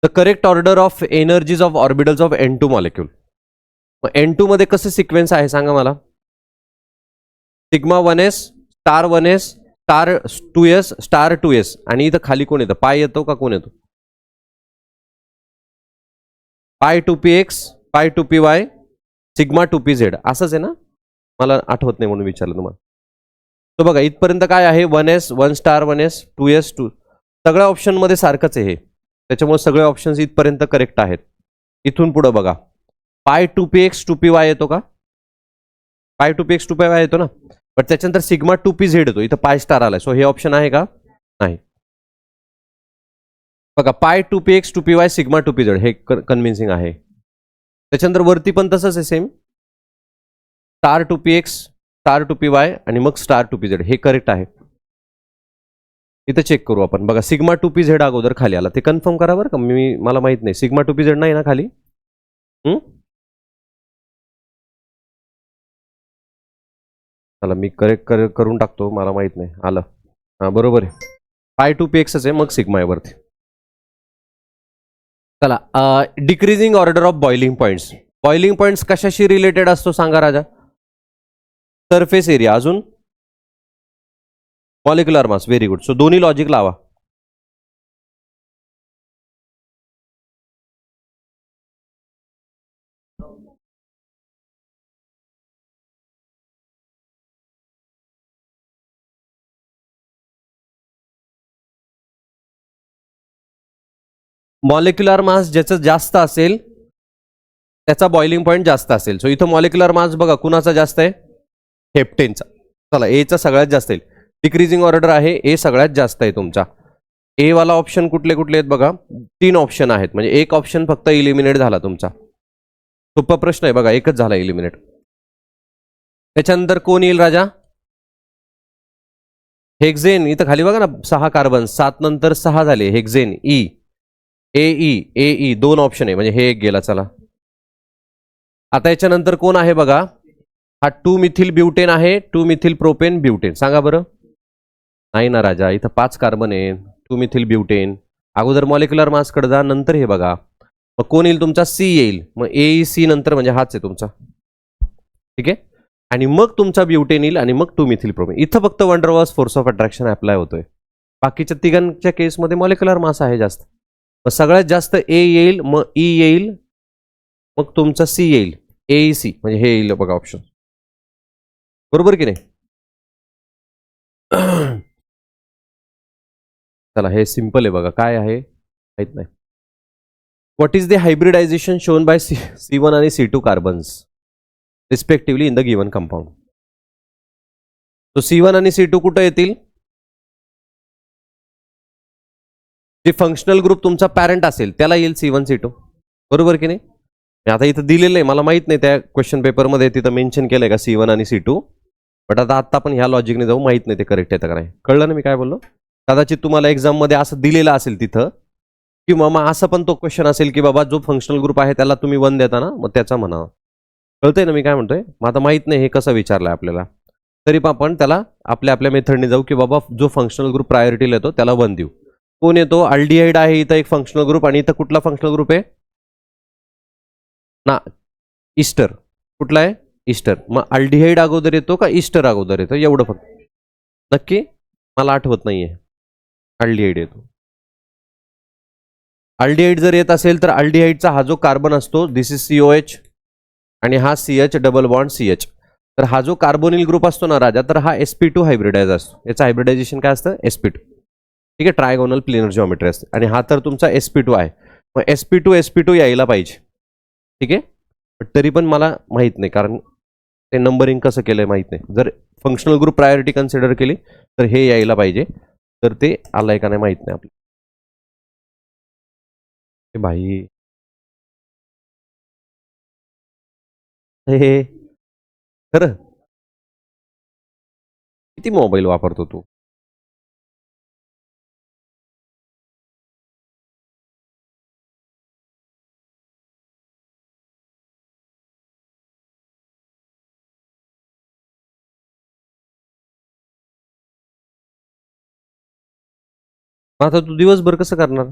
the correct order of energies of orbitals of N2 molecule. N2 मध्ये कसं सिक्वेन्स आहे सांगा मला. Sigma 1s star 1s star 2s star 2s आणि इथं खाली कोण येतं? पाय येतो का कोण येतो? पाय 2px पाय 2py सिग्मा 2pz असंच आहे ना. मला आठवत नाही म्हणून विचारलं तुम्हाला. तो बघा इथपर्यंत काय आहे? 1s 1 स्टार 1s 2s 2 सगळ्या ऑप्शन मध्ये सारखंच आहे हे. त्याच्यामुळे सगळे ऑप्शन्स इथपर्यंत करेक्ट आहेत. इथून पुढे बघा पाय 2px 2py येतो का? पाय 2px 2py येतो ना. पण त्याच्यानंतर सिग्मा 2pz येतो. इथं पाय स्टार आलाय, सो हे ऑप्शन आहे का? नाही. बघा पाय 2px 2py सिग्मा 2pz हे कन्व्हिन्सिंग आहे. त्याच्यानंतर वरती पण तसंच आहे same. Star 2px star 2py आणि मग स्टार 2pz हे करेक्ट आहे. इथं चेक करू आपण. बघा सिग्मा 2pz अगोदर खाली आला, ते कन्फर्म करा बरं का. मला माहित नाही सिग्मा 2pz नाही ना खाली. चला मी करेक्ट करून टाकतो, मला माहित नाही आलं. हा बरोबर आहे, पाय 2px आहे मग सिग्मा आहे वरती. चला, decreasing order of boiling points. Boiling points कशाशी रिलेटेड असतो सांगा राजा? सरफेस एरिया, अजून molecular mass. Very good. So दोन्ही लॉजिक लावा. मॉलिक्युलर मास ज्याचं जास्त असेल त्याचा बॉइलिंग पॉइंट जास्त असेल. सो इथं मॉलिक्युलर मास बघा कुणाचा जास्त आहे? हेप्टेनचा. चला, एचा सगळ्यात जास्त आहे. डिक्रीजिंग ऑर्डर आहे, ए सगळ्यात जास्त आहे तुमचा. ए वाला ऑप्शन कुठले कुठले आहेत बघा. 3 ऑप्शन आहेत, म्हणजे एक ऑप्शन फक्त इलिमिनेट झाला तुमचा. सोपा प्रश्न आहे बघा, एकच झाला इलिमिनेट. त्याच्यानंतर कोण येईल राजा? हेक्झेन. इथं खाली बघा ना 6 कार्बन, 7 नंतर 6 झाले. हेक्झेन ई ए 2 ऑप्शन आहे, म्हणजे हे एक गेला. चला, आता याच्यानंतर कोण आहे बघा. हा 2 मिथिल ब्युटेन आहे, 2 मिथिल प्रोपेन ब्युटेन. सांगा बरं. नाही ना राजा, इथं 5 कार्बन आहे. 2 मिथिल ब्युटेन. अगोदर मॉलिक्युलर मास कडे जा, नंतर हे बघा. मग कोण येईल तुमचा? सी येईल. मग AEC नंतर म्हणजे हाच आहे तुमचा. ठीक आहे. आणि मग तुमचा ब्युटेन येईल आणि मग 2 मिथिल प्रोपेन. इथं फक्त Van der Waals force of attraction apply होतोय. बाकीच्या तिघांच्या केसमध्ये मॉलिक्युलर मास आहे जास्त. मग सगळ्यात जास्त ए येईल, मग ई येईल, मग तुमचा सी येईल. AEC म्हणजे हे येईल बघा ऑप्शन. बरोबर की नाही? चला, हे सिंपल आहे बघा. काय आहे माहित नाही. What is the hybridisation shown by C1 आणि C2 carbons respectively in the given compound? तो C1 आणि C2 कुठं येतील? जे फंक्शनल ग्रुप तुमचा पॅरेंट असेल त्याला येईल C1 C2. बरोबर की नाही? आता इथं दिलेलं आहे, मला माहित नाही त्या क्वेश्चन पेपरमध्ये तिथं मेन्शन केलंय का C1 आणि C2. बट आता आपण ह्या लॉजिकने जाऊ, माहित नाही ते करेक्ट आहे का नाही. कळलं ना मी काय बोललो? कदाचित तुम्हाला एक्झाम मध्ये असं दिलेलं असेल तिथं, किंवा मग असं पण तो क्वेश्चन असेल की बाबा जो फंक्शनल ग्रुप आहे त्याला तुम्ही 1 देता ना, मग त्याचा म्हणावं. कळतंय ना मी काय म्हणतोय? मग आता माहित नाही हे कसं विचारलंय आपल्याला, तरी पण आपण त्याला आपल्या मेथडने जाऊ की बाबा जो फंक्शनल ग्रुप प्रायोरिटीला येतो त्याला 1 देऊ. कोण येतो? अल्डिहाइड आहे इथं एक फंक्शनल ग्रुप, आणि इथं कुठला फंक्शनल ग्रुप आहे ना? ईस्टर. कुठला आहे? ईस्टर. मग अल्डिहाइड अगोदर येतो का ईस्टर अगोदर येतो? एवढं फक्त नक्की मला आठवत नाहीये. अल्डिहाइड येतो. अल्डिहाइड जर येत असेल तर अल्डिहाइडचा हा जो कार्बन असतो, दिस इज COH, आणि हा CH डबल बॉन्ड CH. तर हा जो कार्बोनिल ग्रुप असतो ना राजा, तर हा sp2 हायब्रिडाइज असतो. याचं हायब्रिडायझेशन काय असतं? sp2. ठीक आहे, ट्रायगोनल प्लेनर जॉमेट्री असते, आणि हा तर तुमचा sp2 आहे. मग sp2 यायला पाहिजे. ठीक आहे, पण तरी पण मला माहित नाही, कारण ते नंबरिंग कसं केलंय माहित नाही. जर फंक्शनल ग्रुप प्रायोरिटी कन्सिडर केली तर हे यायला पाहिजे, तर ते आलंय का नाही माहित नाही आपल्याला. भाई हे खरं किती मोबाईल वापरतो तू? आता तू दिवसभर कसं करणार?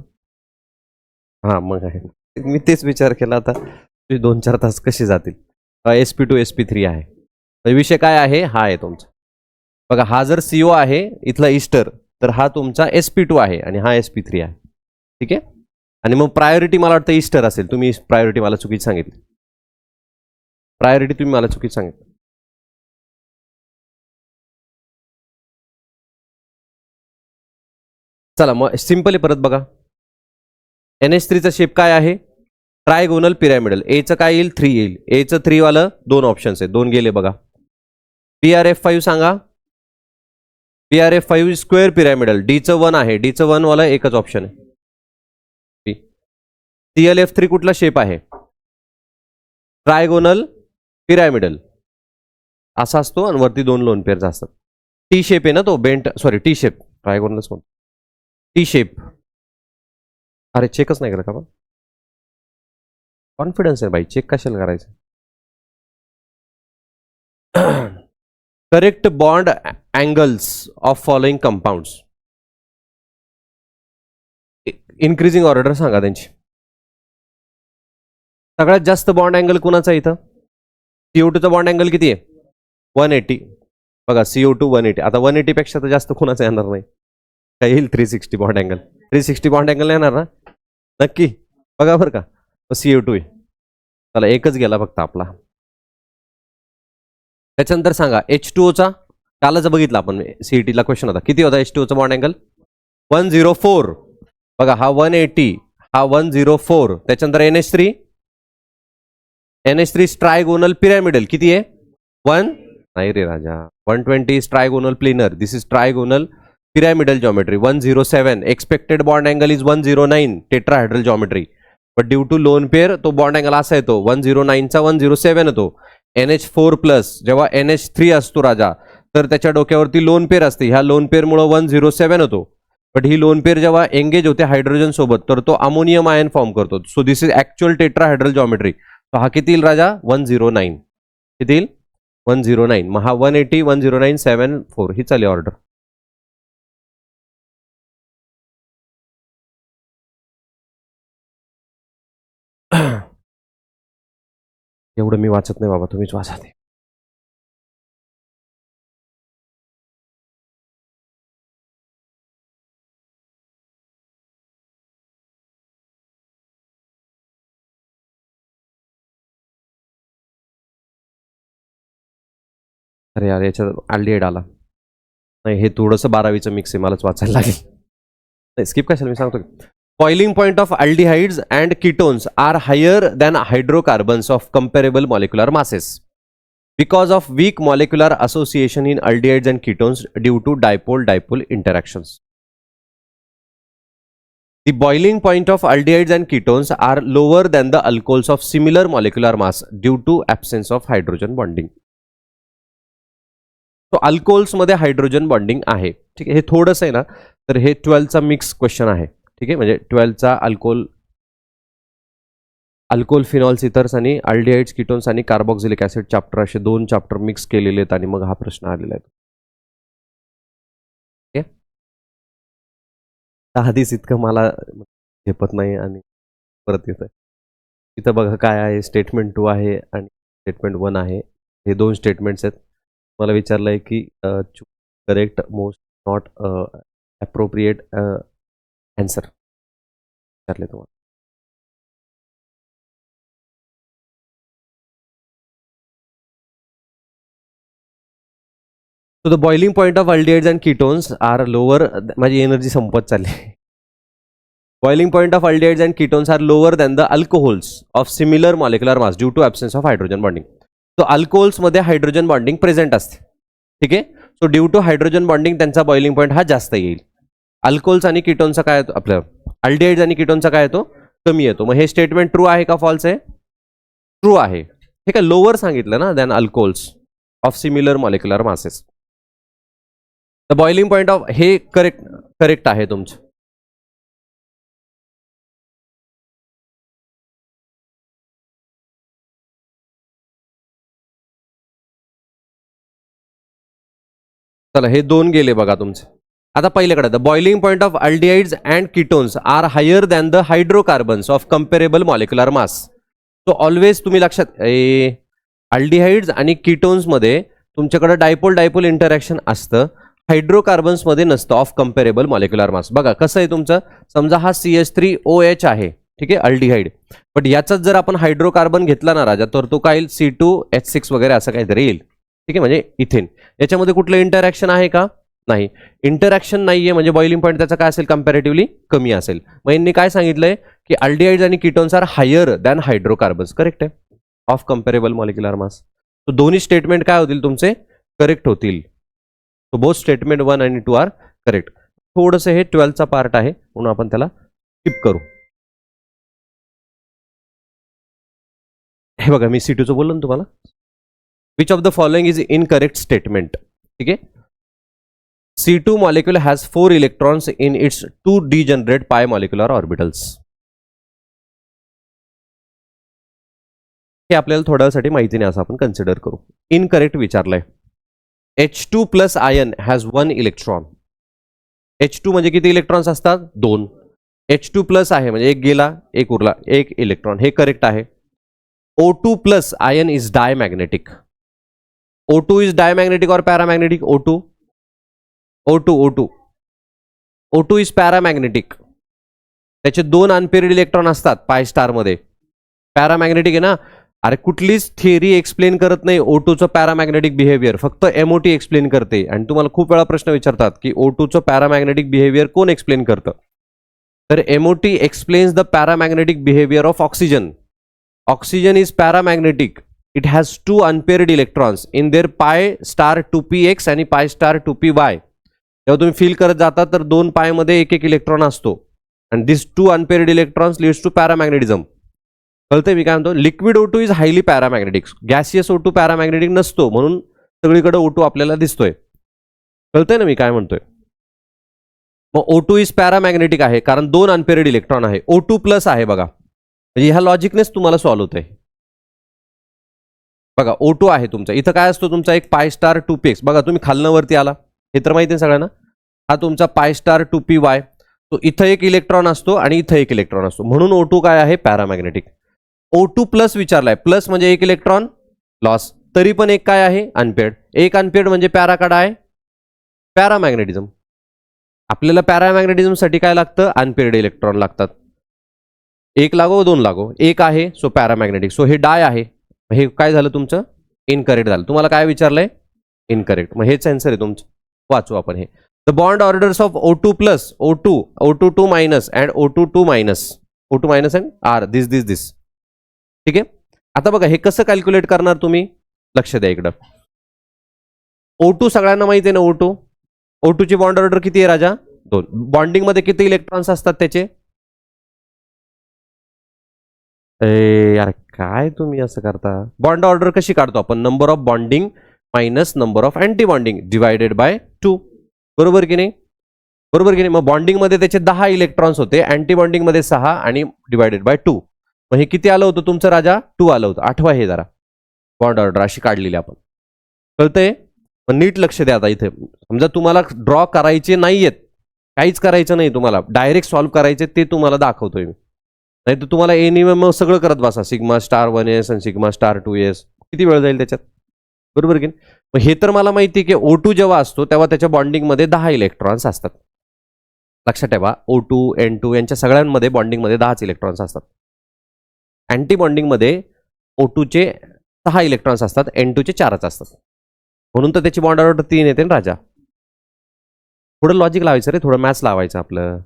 हा मग आहे, मी तेच विचार केला आता, तुझे 2-4 तास कसे जातील? sp2 sp3 आहे. तर विषय काय आहे? हा आहे तुमचा. बघा, हा जर CO आहे इथला ईस्टर, तर हा तुमचा sp2 आहे, आणि हा sp3 आहे. ठीक आहे, आणि मग प्रायोरिटी मला वाटतं ईस्टर असेल. तुम्ही प्रायोरिटी मला चुकीची सांगितली. प्रायोरिटी तुम्ही मला चुकीची सांगितली. चला मग सिंपल आहे, परत बघा. NH3चा शेप काय आहे? Trigonal pyramidal. एचं काय येईल? 3 येईल. एचं 3 वालं 2 ऑप्शन्स आहेत, 2 गेले बघा. PRF5 सांगा. PRF5 square pyramidal. डीचं 1 आहे, डीचं 1 वाला एकच ऑप्शन आहे. CLF3 कुठला शेप आहे? ट्रायगोनल पिरॅमिडल असा असतो, आणि वरती 2 लोन पेअर्स असतात. टी शेप आहे ना तो, बेंट, सॉरी, टी शेप. ट्रायगोनलच म्हणतो, टी शेप. अरे चेकच नाही करत का आपण? कॉन्फिडन्स आहे भाई, चेक कशाला करायचं? Correct bond angles of following compounds. Increasing order सांगा त्यांची. सगळ्यात जास्त बॉन्ड अँगल कोणाचा आहे इथं? CO2चा बॉन्ड अँगल किती आहे? 180. बघा, CO2 180. आता 180 पेक्षा तर जास्त कोणाचा येणार नाही. काय येईल? 360 बॉन्ड अँगल. 360 बॉन्ड अँगल येणार ना? नक्की बघा बरं का. CO2 आहे. चला, एकच गेला फक्त आपला. त्याच्यानंतर सांगा H2Oचा. कालच बघितला आपण, CETला क्वेश्चन होता. किती होता H2Oचा बॉन्ड अँगल? 104. बघा, हा 180, हा 104. त्याच्यानंतर NH3 ट्रायगोनल पिरॅमिडल किती आहे? 1 नाही रे राजा, 120 trigonal planar. This is trigonal pyramidal geometry. 107. Expected bond angle is 109 tetrahedral geometry. But due to lone pair तो बॉन्ड अँगल असा येतो, 109चा 107 येतो. NH4 प्लस जेव्हा NH3 असतो राजा, तर त्याच्या डोक्यावरती लोन पेअर असते. ह्या लोन पेअरमुळे 107 होतो. बट ही लोन पेअर जेव्हा एंगेज होते हायड्रोजन सोबत, तर तो अमोनियम आयन फॉर्म करतो. So this is actual tetrahedral geometry. तो हा किती येईल राजा? 109. किती येईल? 109. मग हा 180, 109, 74 ही चालली ऑर्डर. एवढं मी वाचत नाही बाबा, तुम्हीच वाचा ते. अरे यार, याच्यात अल्डिहाइड आला नाही. हे थोडंसं 12वीचं मिक्स आहे, मलाच वाचायला लागेल. नाही, स्किप कशाला, मी सांगतो. Boiling point of aldehydes and ketones are higher than hydrocarbons of comparable molecular masses because of weak molecular association in aldehydes and ketones due to dipole-dipole interactions. The boiling point of aldehydes and ketones are lower than the alcohols of similar molecular mass due to absence of hydrogen bonding. तो alcohols मध्ये hydrogen bonding आहे. ठीक आहे, हे थोडंसं आहे ना, तर हे 12चा मिक्स क्वेश्चन आहे. ठीक आहे, म्हणजे 12चा अल्कोहोल फिनॉल्स इथर्स आणि अल्डिहाइड्स कीटोन्स आणि कार्बोक्सिलिक ऍसिड चॅप्टर, असे 2 चॅप्टर मिक्स केलेले आहेत, आणि मग हा प्रश्न आलेला आहे. आधीच इतकं मला झेपत नाही आणि परत येतं. इथं बघा काय आहे, स्टेटमेंट 2 आहे आणि स्टेटमेंट 1 आहे. हे 2 स्टेटमेंट्स आहेत. मला विचारलं आहे की correct most not appropriate answer विचारले तुम्हाला. So the boiling point of aldehydes and ketones are lower. माझी एनर्जी संपत चालली. Boiling point of aldehydes and ketones are lower than the alcohols of similar molecular mass due to absence of hydrogen bonding. So alcohols मध्ये hydrogen bonding present असते. ठीक आहे. So due two hydrogen bonding त्यांचा boiling point हा जास्त येईल. Alcohols आणि किटोनचा काय येतो, आपलं अल्डिहाइड्स आणि किटोनचा काय येतो, कमी येतो. मग हे स्टेटमेंट ट्रू आहे का फॉल्स आहे? ट्रू आहे. ठीक आहे. लोअर सांगितलं ना than alcohols of similar molecular masses. The boiling point of हे करेक्ट आहे तुमचं. चला हे 2 गेले बघा तुमचे. आता पहिल्याकडे the boiling point of aldehydes and ketones are higher than the hydrocarbons of comparable molecular mass. So always तुम्ही लक्षात, अल्डिहाइड्स आणि किटोन्समध्ये तुमच्याकडे डायपोल इंटरॅक्शन असतं, हायड्रोकार्बन्समध्ये नसतं ऑफ कंपेरेबल मॉलिक्युलर मास. बघा कसं आहे तुमचं, समजा हा CH3OH आहे, ठीक आहे, अल्डिहाइड. बट याचाच जर आपण हायड्रोकार्बन घेतला ना राजा, तर तो काय येईल, C2H6 वगैरे असं काहीतरी येईल. ठीक आहे, म्हणजे इथेन. याच्यामध्ये कुठलं इंटरॅक्शन आहे का? नाही. इंटरॅक्शन नाहीये म्हणजे बॉइलिंग पॉईंट त्याचा काय असेल, कंपॅरेटिव्हली कमी असेल. मग यांनी काय सांगितलंय की अल्डिहाइड्स आणि ketones are higher than hydrocarbons. Correct आहे, ऑफ कंपेरेबल मॉलिक्युलर मास. तो दोन्ही स्टेटमेंट काय होतील तुमचे, करेक्ट होतील. सो बोथ स्टेटमेंट 1 आणि 2 आर करेक्ट. थोडंसं हे 12चा पार्ट आहे म्हणून आपण त्याला स्किप करू. हे बघा मी C2चं बोललो ना तुम्हाला. Which of the following is incorrect statement. ठीक आहे. C2 molecule has 4 electrons in its 2 degenerate pi molecular orbitals. हे आपल्याला थोड्या वेळासाठी माहिती नाही असं आपण कन्सिडर करू. इनकरेक्ट विचारलंय. H2 plus ion has 1 electron. H2 म्हणजे किती इलेक्ट्रॉन्स असतात, 2. H2 प्लस आहे म्हणजे एक गेला एक उरला, 1 इलेक्ट्रॉन. हे करेक्ट आहे. O2 plus ion is diamagnetic. O2 is diamagnetic और पॅरामॅग्नेटिक? O2 is paramagnetic. त्याचे 2 अनपेरिड इलेक्ट्रॉन असतात पाय स्टार मध्ये. पॅरामॅग्नेटिक आहे ना. अरे कुठलीच थिअरी एक्सप्लेन करत नाही O2चं पॅरामॅग्नेटिक बिहेवियर, फक्त MOT एक्सप्लेन करते. आणि तुम्हाला खूप वेळा प्रश्न विचारतात की O2चं पॅरामॅग्नेटिक बिहेवियर कोण एक्सप्लेन करतं? तर MOT explains the paramagnetic behaviour of oxygen. Oxygen is paramagnetic. It has 2 unpaired electrons in their pi star 2px आणि पाय स्टार 2py. जेव्हा तुम्ही फील करत जाता तर 2 पायमध्ये एक इलेक्ट्रॉन असतो. आणि दिस 2 अनपेरिड इलेक्ट्रॉन्स लीड्स टू पॅरामॅग्नेटिझम. कळतंय मी काय म्हणतो? Liquid O2 is highly paramagnetic. Gaseous O2 paramagnetic नसतो, म्हणून सगळीकडे O2 आपल्याला दिसतोय. कळतंय ना मी काय म्हणतोय? मग O2 इज पॅरामॅग्नेटिक आहे कारण 2 अनपेरिड इलेक्ट्रॉन आहे. O2 प्लस आहे बघा, म्हणजे ह्या लॉजिकनेच तुम्हाला सॉल्व्ह होतंय. बघा O2 आहे तुमचा, इथं काय असतो तुमचा एक पाय स्टार 2px. बघा तुम्ही खालनं वरती आला, हे तर माहिती आहे सगळ्यांना. हा तुमचा पाय स्टार 2py. तो इथं एक इलेक्ट्रॉन असतो आणि इथं एक इलेक्ट्रॉन असतो, म्हणून O2 काय आहे, पॅरामॅग्नेटिक. O2 प्लस विचारलाय, प्लस म्हणजे एक इलेक्ट्रॉन लॉस, तरी पण एक काय आहे, अनपेड. एक अनपेड म्हणजे पॅराकाडा आहे, पॅरामॅग्नेटिझम. आपल्याला पॅरामॅग्नेटिझम साठी काय लागतं, अनपेड इलेक्ट्रॉन लागतात. 1 लागो 2 लागो, 1 आहे सो पॅरामॅग्नेटिक. सो हे डाय आहे. हे काय झालं तुमचं, इनकरेक्ट झालं. तुम्हाला काय विचारलंय, इनकरेक्ट. मग हेच आन्सर आहे तुमचं. वाचू आपण हे. The bond orders of O2 plus, O2 minus and O2 minus, O2 minus and R दिस. ठीक आहे. आता बघा हे कसं कॅल्क्युलेट करणार तुम्ही, लक्ष द्या इकडं. O2 सगळ्यांना माहिती आहे ना, O2 ची बॉन्ड ऑर्डर किती आहे राजा, 2. बॉन्डिंग मध्ये किती इलेक्ट्रॉन्स असतात त्याचे? यार काय तुम्ही असं करता. बॉन्ड ऑर्डर कशी काढतो आपण, number of bonding minus number of anti bonding divided by 2. बरोबर की नाही, बरोबर की नाही. मग बॉन्डिंग मध्ये त्याचे 10 इलेक्ट्रॉन्स होते, अँटी बॉन्डिंग मध्ये 6 आणि डिवायडेड बाय 2. मग हे किती आलं होतं तुमचं राजा, 2 आलं होतं. आठवा हे जरा बॉन्ड ऑर्डर अशी काढलेली आपण. कळतंय? मग नीट लक्ष द्या. आता इथे समजा तुम्हाला ड्रॉ करायचे नाहीयेत, काहीच करायचं नाही तुम्हाला, डायरेक्ट सॉल्व्ह करायचे ते तुम्हाला दाखवतोय मी. नाही तर तुम्हाला एनी मग सगळं करत बसा, सिग्मा स्टार 1s आणि सिग्मा स्टार 2s, किती वेळ जाईल त्याच्यात, बरोबर की नाही. मग हे तर मला माहिती आहे की O2 जेव्हा असतो तेव्हा त्याच्या बॉन्डिंगमध्ये 10 इलेक्ट्रॉन्स असतात. लक्षात ठेवा, O2 N2 यांच्या सगळ्यांमध्ये बॉन्डिंगमध्ये 10 इलेक्ट्रॉन्स असतात. अँटी बॉन्डिंगमध्ये O2चे 6 इलेक्ट्रॉन्स असतात, N2चे 4च असतात. म्हणून तर त्याची बॉन्ड ऑर्डर 3 येते ना राजा. थोडं लॉजिक लावायचं रे, थोडं मॅथ्स लावायचं आपलं,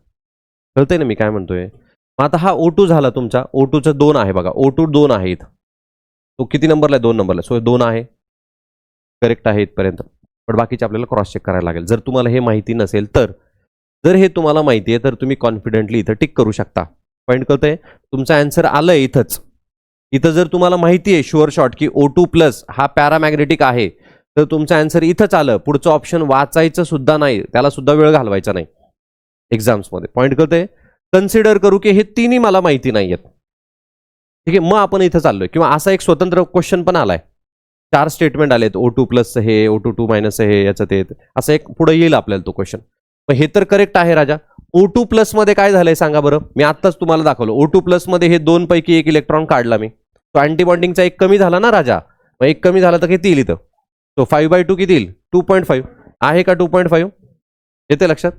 कळतंय ना मी काय म्हणतोय. मग आता हा O2 झाला तुमचा, O2चं 2 आहे बघा, O2 2 आहे इथं. तो किती नंबरला आहे, 2 नंबरला. सो 2 आहे, करेक्ट आहे इथपर्यंत. पण बाकीचे आपल्याला क्रॉस चेक करायला लागेल जर तुम्हाला हे माहिती नसेल तर. जर हे तुम्हाला माहिती आहे तर तुम्ही कॉन्फिडेंटली इथं टिक करू शकता. पॉईंट कळतंय, तुमचं आन्सर आलंय इथंच. इथं जर तुम्हाला माहिती आहे शुअर शॉट की O2+ हा पॅरामॅग्नेटिक आहे, तर तुमचं आन्सर इथंच आलं. पुढचं ऑप्शन वाचायचं सुद्धा नाही, त्याला सुद्धा वेळ घालवायचा नाही एक्झाम्समध्ये. पॉईंट कळतंय. कन्सिडर करू की हे तिन्ही मला माहिती नाही आहेत, ठीक आहे. मग आपण इथं चाललोय, किंवा असा एक स्वतंत्र क्वेश्चन पण आलाय, 4 स्टेटमेंट आलेत, O2+ हे, O2 हे, याचं ते, असं एक पुढे येईल आपल्याला तो क्वेश्चन. मग हे तर करेक्ट आहे राजा. O2+ मध्ये काय झालंय सांगा बरं, मी आत्ताच तुम्हाला दाखवलं. O2+ मध्ये हे 2 पैकी 1 इलेक्ट्रॉन काढला मी, तो अँटीबॉन्डिंगचा एक कमी झाला ना राजा. मग एक कमी झाला तर किती येईल इथं, तो 5/2 किती येईल, 2.5 आहे का, 2.5 येते लक्षात.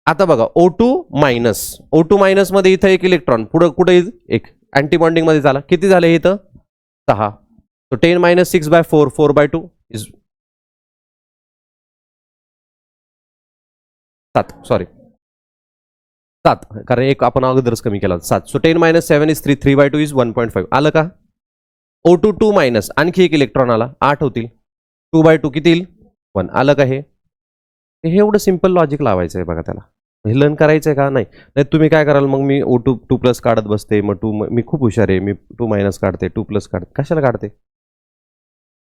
आता बघा O2- मध्ये इथं 1 इलेक्ट्रॉन पुढं कुठे येईल, 1 अँटीबॉन्डिंग मध्ये झाला, किती झाले इथं 6. तो 10 - 6/4, 4/2 इज 7, सॉरी 7, कारण एक आपण अगोदरच कमी केला 7. So 10 - 7 is 3, 3/2 is 1.5. आलं का. O2 आणखी 1 इलेक्ट्रॉन आला, 8 होतील, 2/2 किती येईल 1. आलं का. हे एवढं सिंपल लॉजिक लावायचं आहे बघा, त्याला हे लर्न करायचं आहे का नाही. तुम्ही काय कराल मग, मी O2 काढत बसते, मग मी खूप हुशार आहे, मी 2- काढते, 2+ काढते, कशाला काढते.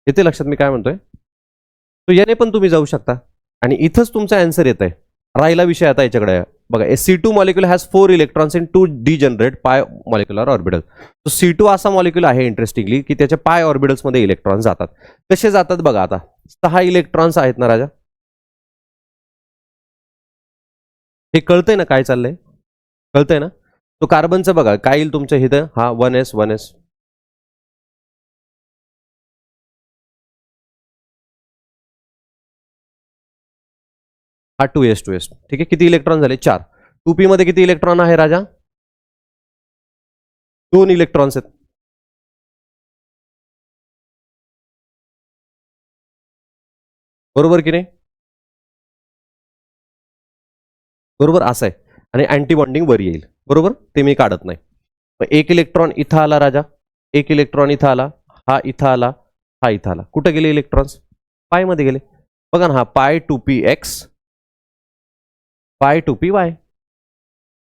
येते लक्षात मी काय म्हणतोय. तो याने पण तुम्ही जाऊ शकता आणि इथंच तुमचा आन्सर येत आहे. राहिला विषय आता याच्याकडे बघा. C2 molecule has 4 electrons in 2 degenerate पाय मॉलिक्युलर ऑर्बिटल. तो C2 असा मॉलिक्युल आहे इंटरेस्टिंगली की त्याच्या पाय ऑर्बिटल्स मध्ये इलेक्ट्रॉन्स जातात. कसे जातात बघा. आता 6 इलेक्ट्रॉन्स आहेत ना राजा, हे कळतंय ना काय चाललंय, कळतंय ना. तो कार्बनचं बघा काय येईल तुमच्या इथं, हा 1s हा 2s ठीक आहे. किती इलेक्ट्रॉन झाले, 4. 2p मध्ये किती इलेक्ट्रॉन आहे राजा, 2 इलेक्ट्रॉन्स आहेत, बरोबर की नाही. बरोबर असं आहे. आणि अँटीबॉन्डिंग वर येईल, बरोबर, ते मी काढत नाही. मग 1 इलेक्ट्रॉन इथं आला राजा, 1 इलेक्ट्रॉन इथं आला, हा इथं आला, हा इथं आला. कुठं गेले इलेक्ट्रॉन्स, पाय मध्ये गेले. बघा ना, हा π2px, π2py.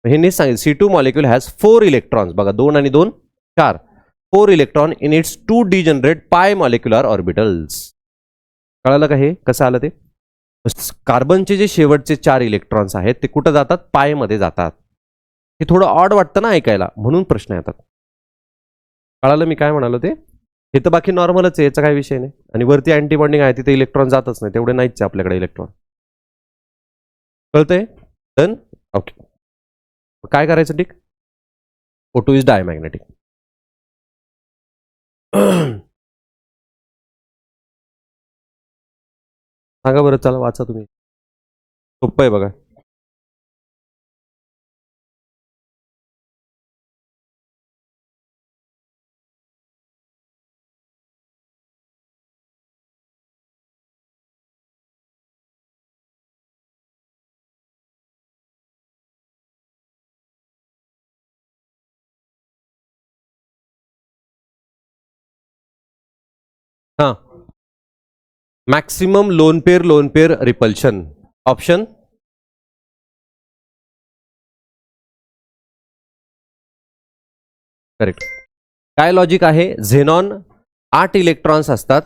हे नीट सांगितलं. C2 मॉलिक्युल हॅज 4 इलेक्ट्रॉन्स, बघा 2 आणि 2 4, 4 इलेक्ट्रॉन इन इट्स 2 डिजनरेट पाय मॉलिक्युलर ऑर्बिटल्स. कळालं का हे कसं आलं ते. कार्बनचे जे शेवटचे 4 इलेक्ट्रॉन्स आहेत ते कुठं जातात, पाय मध्ये जातात. हे थोडं ऑड वाटतं ना ऐकायला, म्हणून प्रश्न येतात. कळालं मी काय म्हणालो ते. हे तर बाकी नॉर्मलच आहे, याचा काही विषय नाही. आणि वरती अँटीबॉन्डिंग आहे, तिथे इलेक्ट्रॉन जातच नाही, तेवढे नाहीच आपल्याकडे इलेक्ट्रॉन. कळतंय. Done, okay. काय करायचं टिक. O2 is diamagnetic. सांगा बरं, चला वाचा तुम्ही, सोपं आहे बघा. हा, maximum lone pair repulsion, option correct. काय लॉजिक आहे, झेनॉन 8 इलेक्ट्रॉन्स असतात,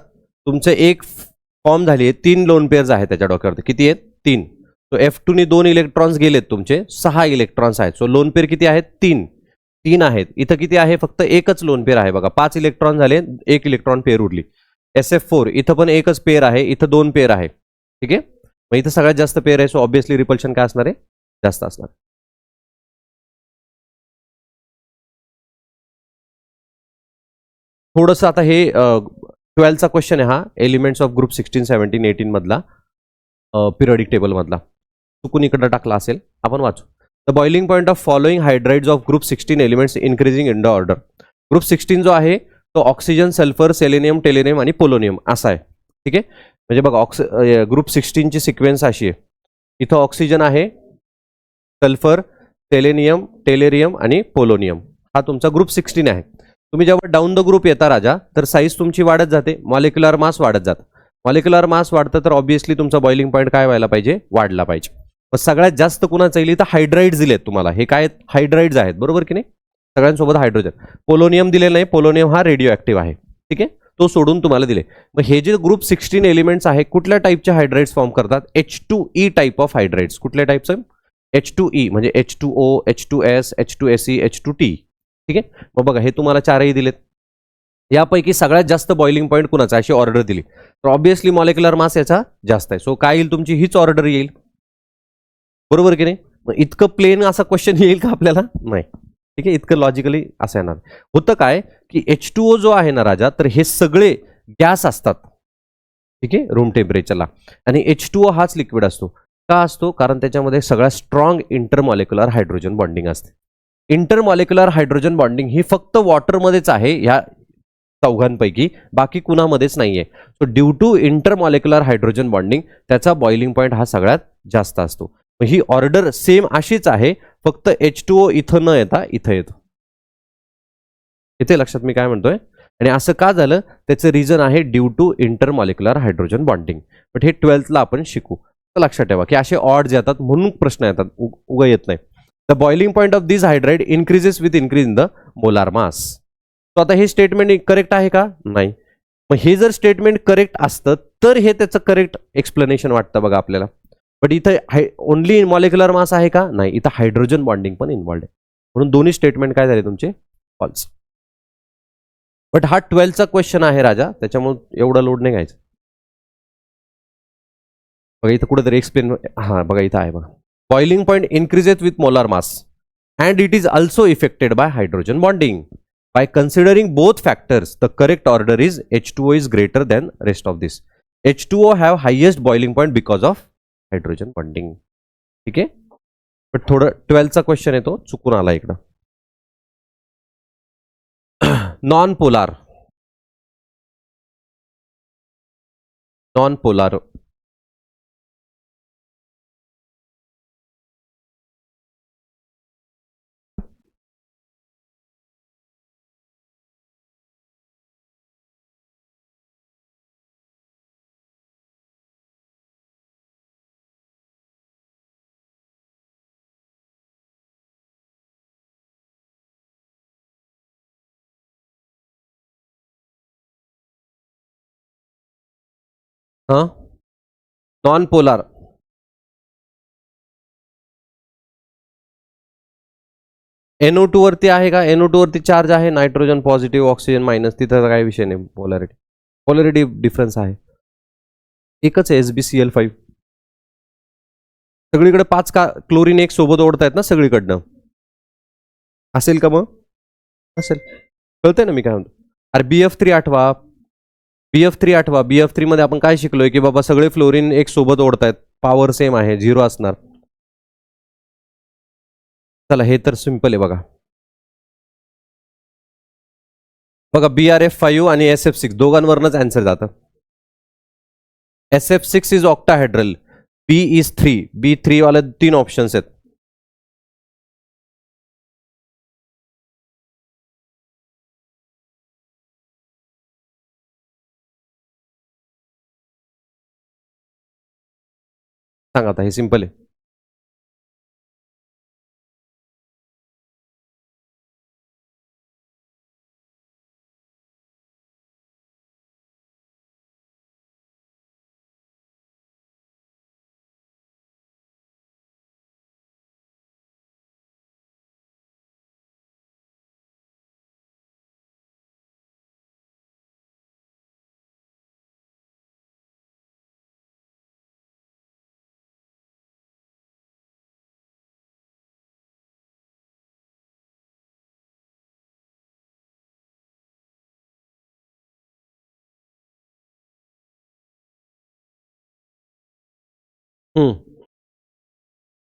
तुमचे एक फॉर्म झाली, 3 लोन पेअर्स आहेत त्याच्या डोक्यावरती, किती आहेत 3. तो F2 ने 2 इलेक्ट्रॉन्स गेलेत, तुमचे 6 इलेक्ट्रॉन्स आहेत. सो लोन पेअर किती आहेत, 3 आहेत. इथं किती आहे, फक्त एकच लोन पेअर आहे बघा. 5 इलेक्ट्रॉन झाले, 1 इलेक्ट्रॉन पेअर उरली. SF4 इथं पण एकच पेअर आहे, इथं 2 पेअर आहे, ठीक आहे. मग इथं सगळ्यात जास्त पेअर आहे, सो ऑब्विसली रिपल्शन काय असणार आहे, जास्त असणार. थोडंसं आता हे 12चा क्वेश्चन आहे हा, एलिमेंट्स ऑफ ग्रुप 16, 17, 18 मधला, पिरियडिक टेबल मधला. चुकून इकडे टाकला असेल, आपण वाचू. The boiling point of following hydrides of group 16 elements increasing in the order. Group 16 जो आहे तो ऑक्सिजन, सल्फर, सेलेनियम, टेलेनियम आणि पोलोनियम असा आहे. ठीक आहे, म्हणजे बघा ग्रुप 16 ची सिक्वेन्स अशी आहे. इथं ऑक्सिजन आहे, सल्फर, सेलेनियम, टेलेरियम आणि पोलोनियम, हा तुमचा ग्रुप 16 आहे. तुम्ही जेव्हा डाऊन द ग्रुप येता राजा, तर साईज तुमची वाढत जाते, मॉलिक्युलर मास वाढत जातं. मॉलिक्युलर मास वाढतं तर ऑब्व्हियसली तुमचा बॉइलिंग पॉईंट काय व्हायला पाहिजे, वाढला पाहिजे. मग सगळ्यात जास्त कुणाचं येईल तर हायड्राइड्स दिलेत तुम्हाला. हे काय हायड्राइड्स आहेत, बरोबर की नाही, सगळ्यांसोबत हायड्रोजन. पोलोनियम दिलेलं नाही, पोलोनियम हा रेडिओ ऍक्टिव्ह आहे. ठीक आहे, तो सोडून तुम्हाला दिले. मग हे जे ग्रुप 16 एलिमेंट्स आहे कुठल्या टाईपचे हायड्राइड्स फॉर्म करतात, H2E टाईप ऑफ हायड्राइड्स. कुठल्या टाईपचं, H2E म्हणजे H2O, H2S, H2Se, H2T. ठीक आहे, मग बघा हे तुम्हाला चारही दिलेत. यापैकी सगळ्यात जास्त बॉइलिंग पॉईंट कुणाचा अशी ऑर्डर दिली, तर ऑब्व्हियसली मॉलिक्युलर मास याचा जास्त आहे. सो काय येईल तुमची, हीच ऑर्डर येईल, बरोबर की नाही. मग इतकं प्लेन असा क्वेश्चन येईल का आपल्याला, नाही. ठीक आहे, इतकं लॉजिकली असं येणार. होतं काय की H2O जो आहे ना राजा, तर हे सगळे गॅस असतात. ठीक आहे, रूम टेम्परेचरला. आणि H2O हाच लिक्विड असतो. का असतो, कारण त्याच्यामध्ये सगळ्यात स्ट्रॉंग इंटरमॉलिक्युलर हायड्रोजन बॉन्डिंग असते. इंटरमॉलिक्युलर हायड्रोजन बॉन्डिंग ही फक्त वॉटरमध्येच आहे ह्या चौघांपैकी, बाकी कुणामध्येच नाहीये. So due to intermolecular hydrogen bonding त्याचा बॉइलिंग पॉईंट हा सगळ्यात जास्त असतो. ही ऑर्डर सेम अशीच आहे, फक्त H2O इथं न येता इथं येतो. इथे लक्षात मी काय म्हणतोय. आणि असं का झालं, त्याचं रिझन आहे due to intermolecular hydrogen bonding. But हे 12thला आपण शिकू. तर लक्षात ठेवा की असे ऑड्स येतात म्हणून प्रश्न येतात, उगा येत नाही. The boiling point of this hydride increases with increase in the molar mass. तो आता हे स्टेटमेंट करेक्ट आहे का, नाही. मग हे जर स्टेटमेंट करेक्ट असतं तर हे त्याचं करेक्ट एक्सप्लेनेशन वाटतं बघा आपल्याला. बट इथं ओनली मॉलिक्युलर मास आहे का, नाही, इथं हायड्रोजन बॉन्डिंग पण इन्व्हॉल्ड आहे. म्हणून दोन्ही स्टेटमेंट काय झाले तुमचे, फॉल्स. बट हा 12चा क्वेश्चन आहे राजा, त्याच्यामुळे एवढा लोड नाही घ्यायचा. बघा इथं कुठेतरी एक्सप्लेन, हा बघा इथं आहे बघा. Boiling point increases with molar mass and it is also affected by hydrogen bonding. By considering both factors, the correct order is H2O is greater than rest of this. H2O have highest boiling point because of hydrogen bonding. ठीक आहे, पण थोडं 12चा question आहे तो चुकून आला इकडं. Non polar, non polar हा, नॉन पोलार. NO2 वरती आहे का, NO2 वरती चार्ज आहे, नायट्रोजन पॉझिटिव्ह, ऑक्सिजन मायनस, तिथं काही विषय नाही. पोलॅरिटी, पोलॅरिटी डिफरन्स आहे, एकच आहे SbCl5. सगळीकडे 5 का क्लोरीन एक सोबत ओढतायत ना सगळीकडनं, असेल का, मग असेल. कळतंय ना मी काय म्हणतो. अरे BF3 आठवा, BF3 आठवा, BF3 मध्ये आपण काय शिकलोय की बाबा सगळे फ्लोरीन एक सोबत ओढतायत, पॉवर सेम आहे, 0 असणार. चला हे तर सिंपल आहे बघा. बघा BrF5 आणि SF6 दोघांवरनच आन्सर जातं. SF6 is octahedral, B is 3, B3 वाले 3 ऑप्शन्स आहेत. सांगा आता, हे सिंपल आहे.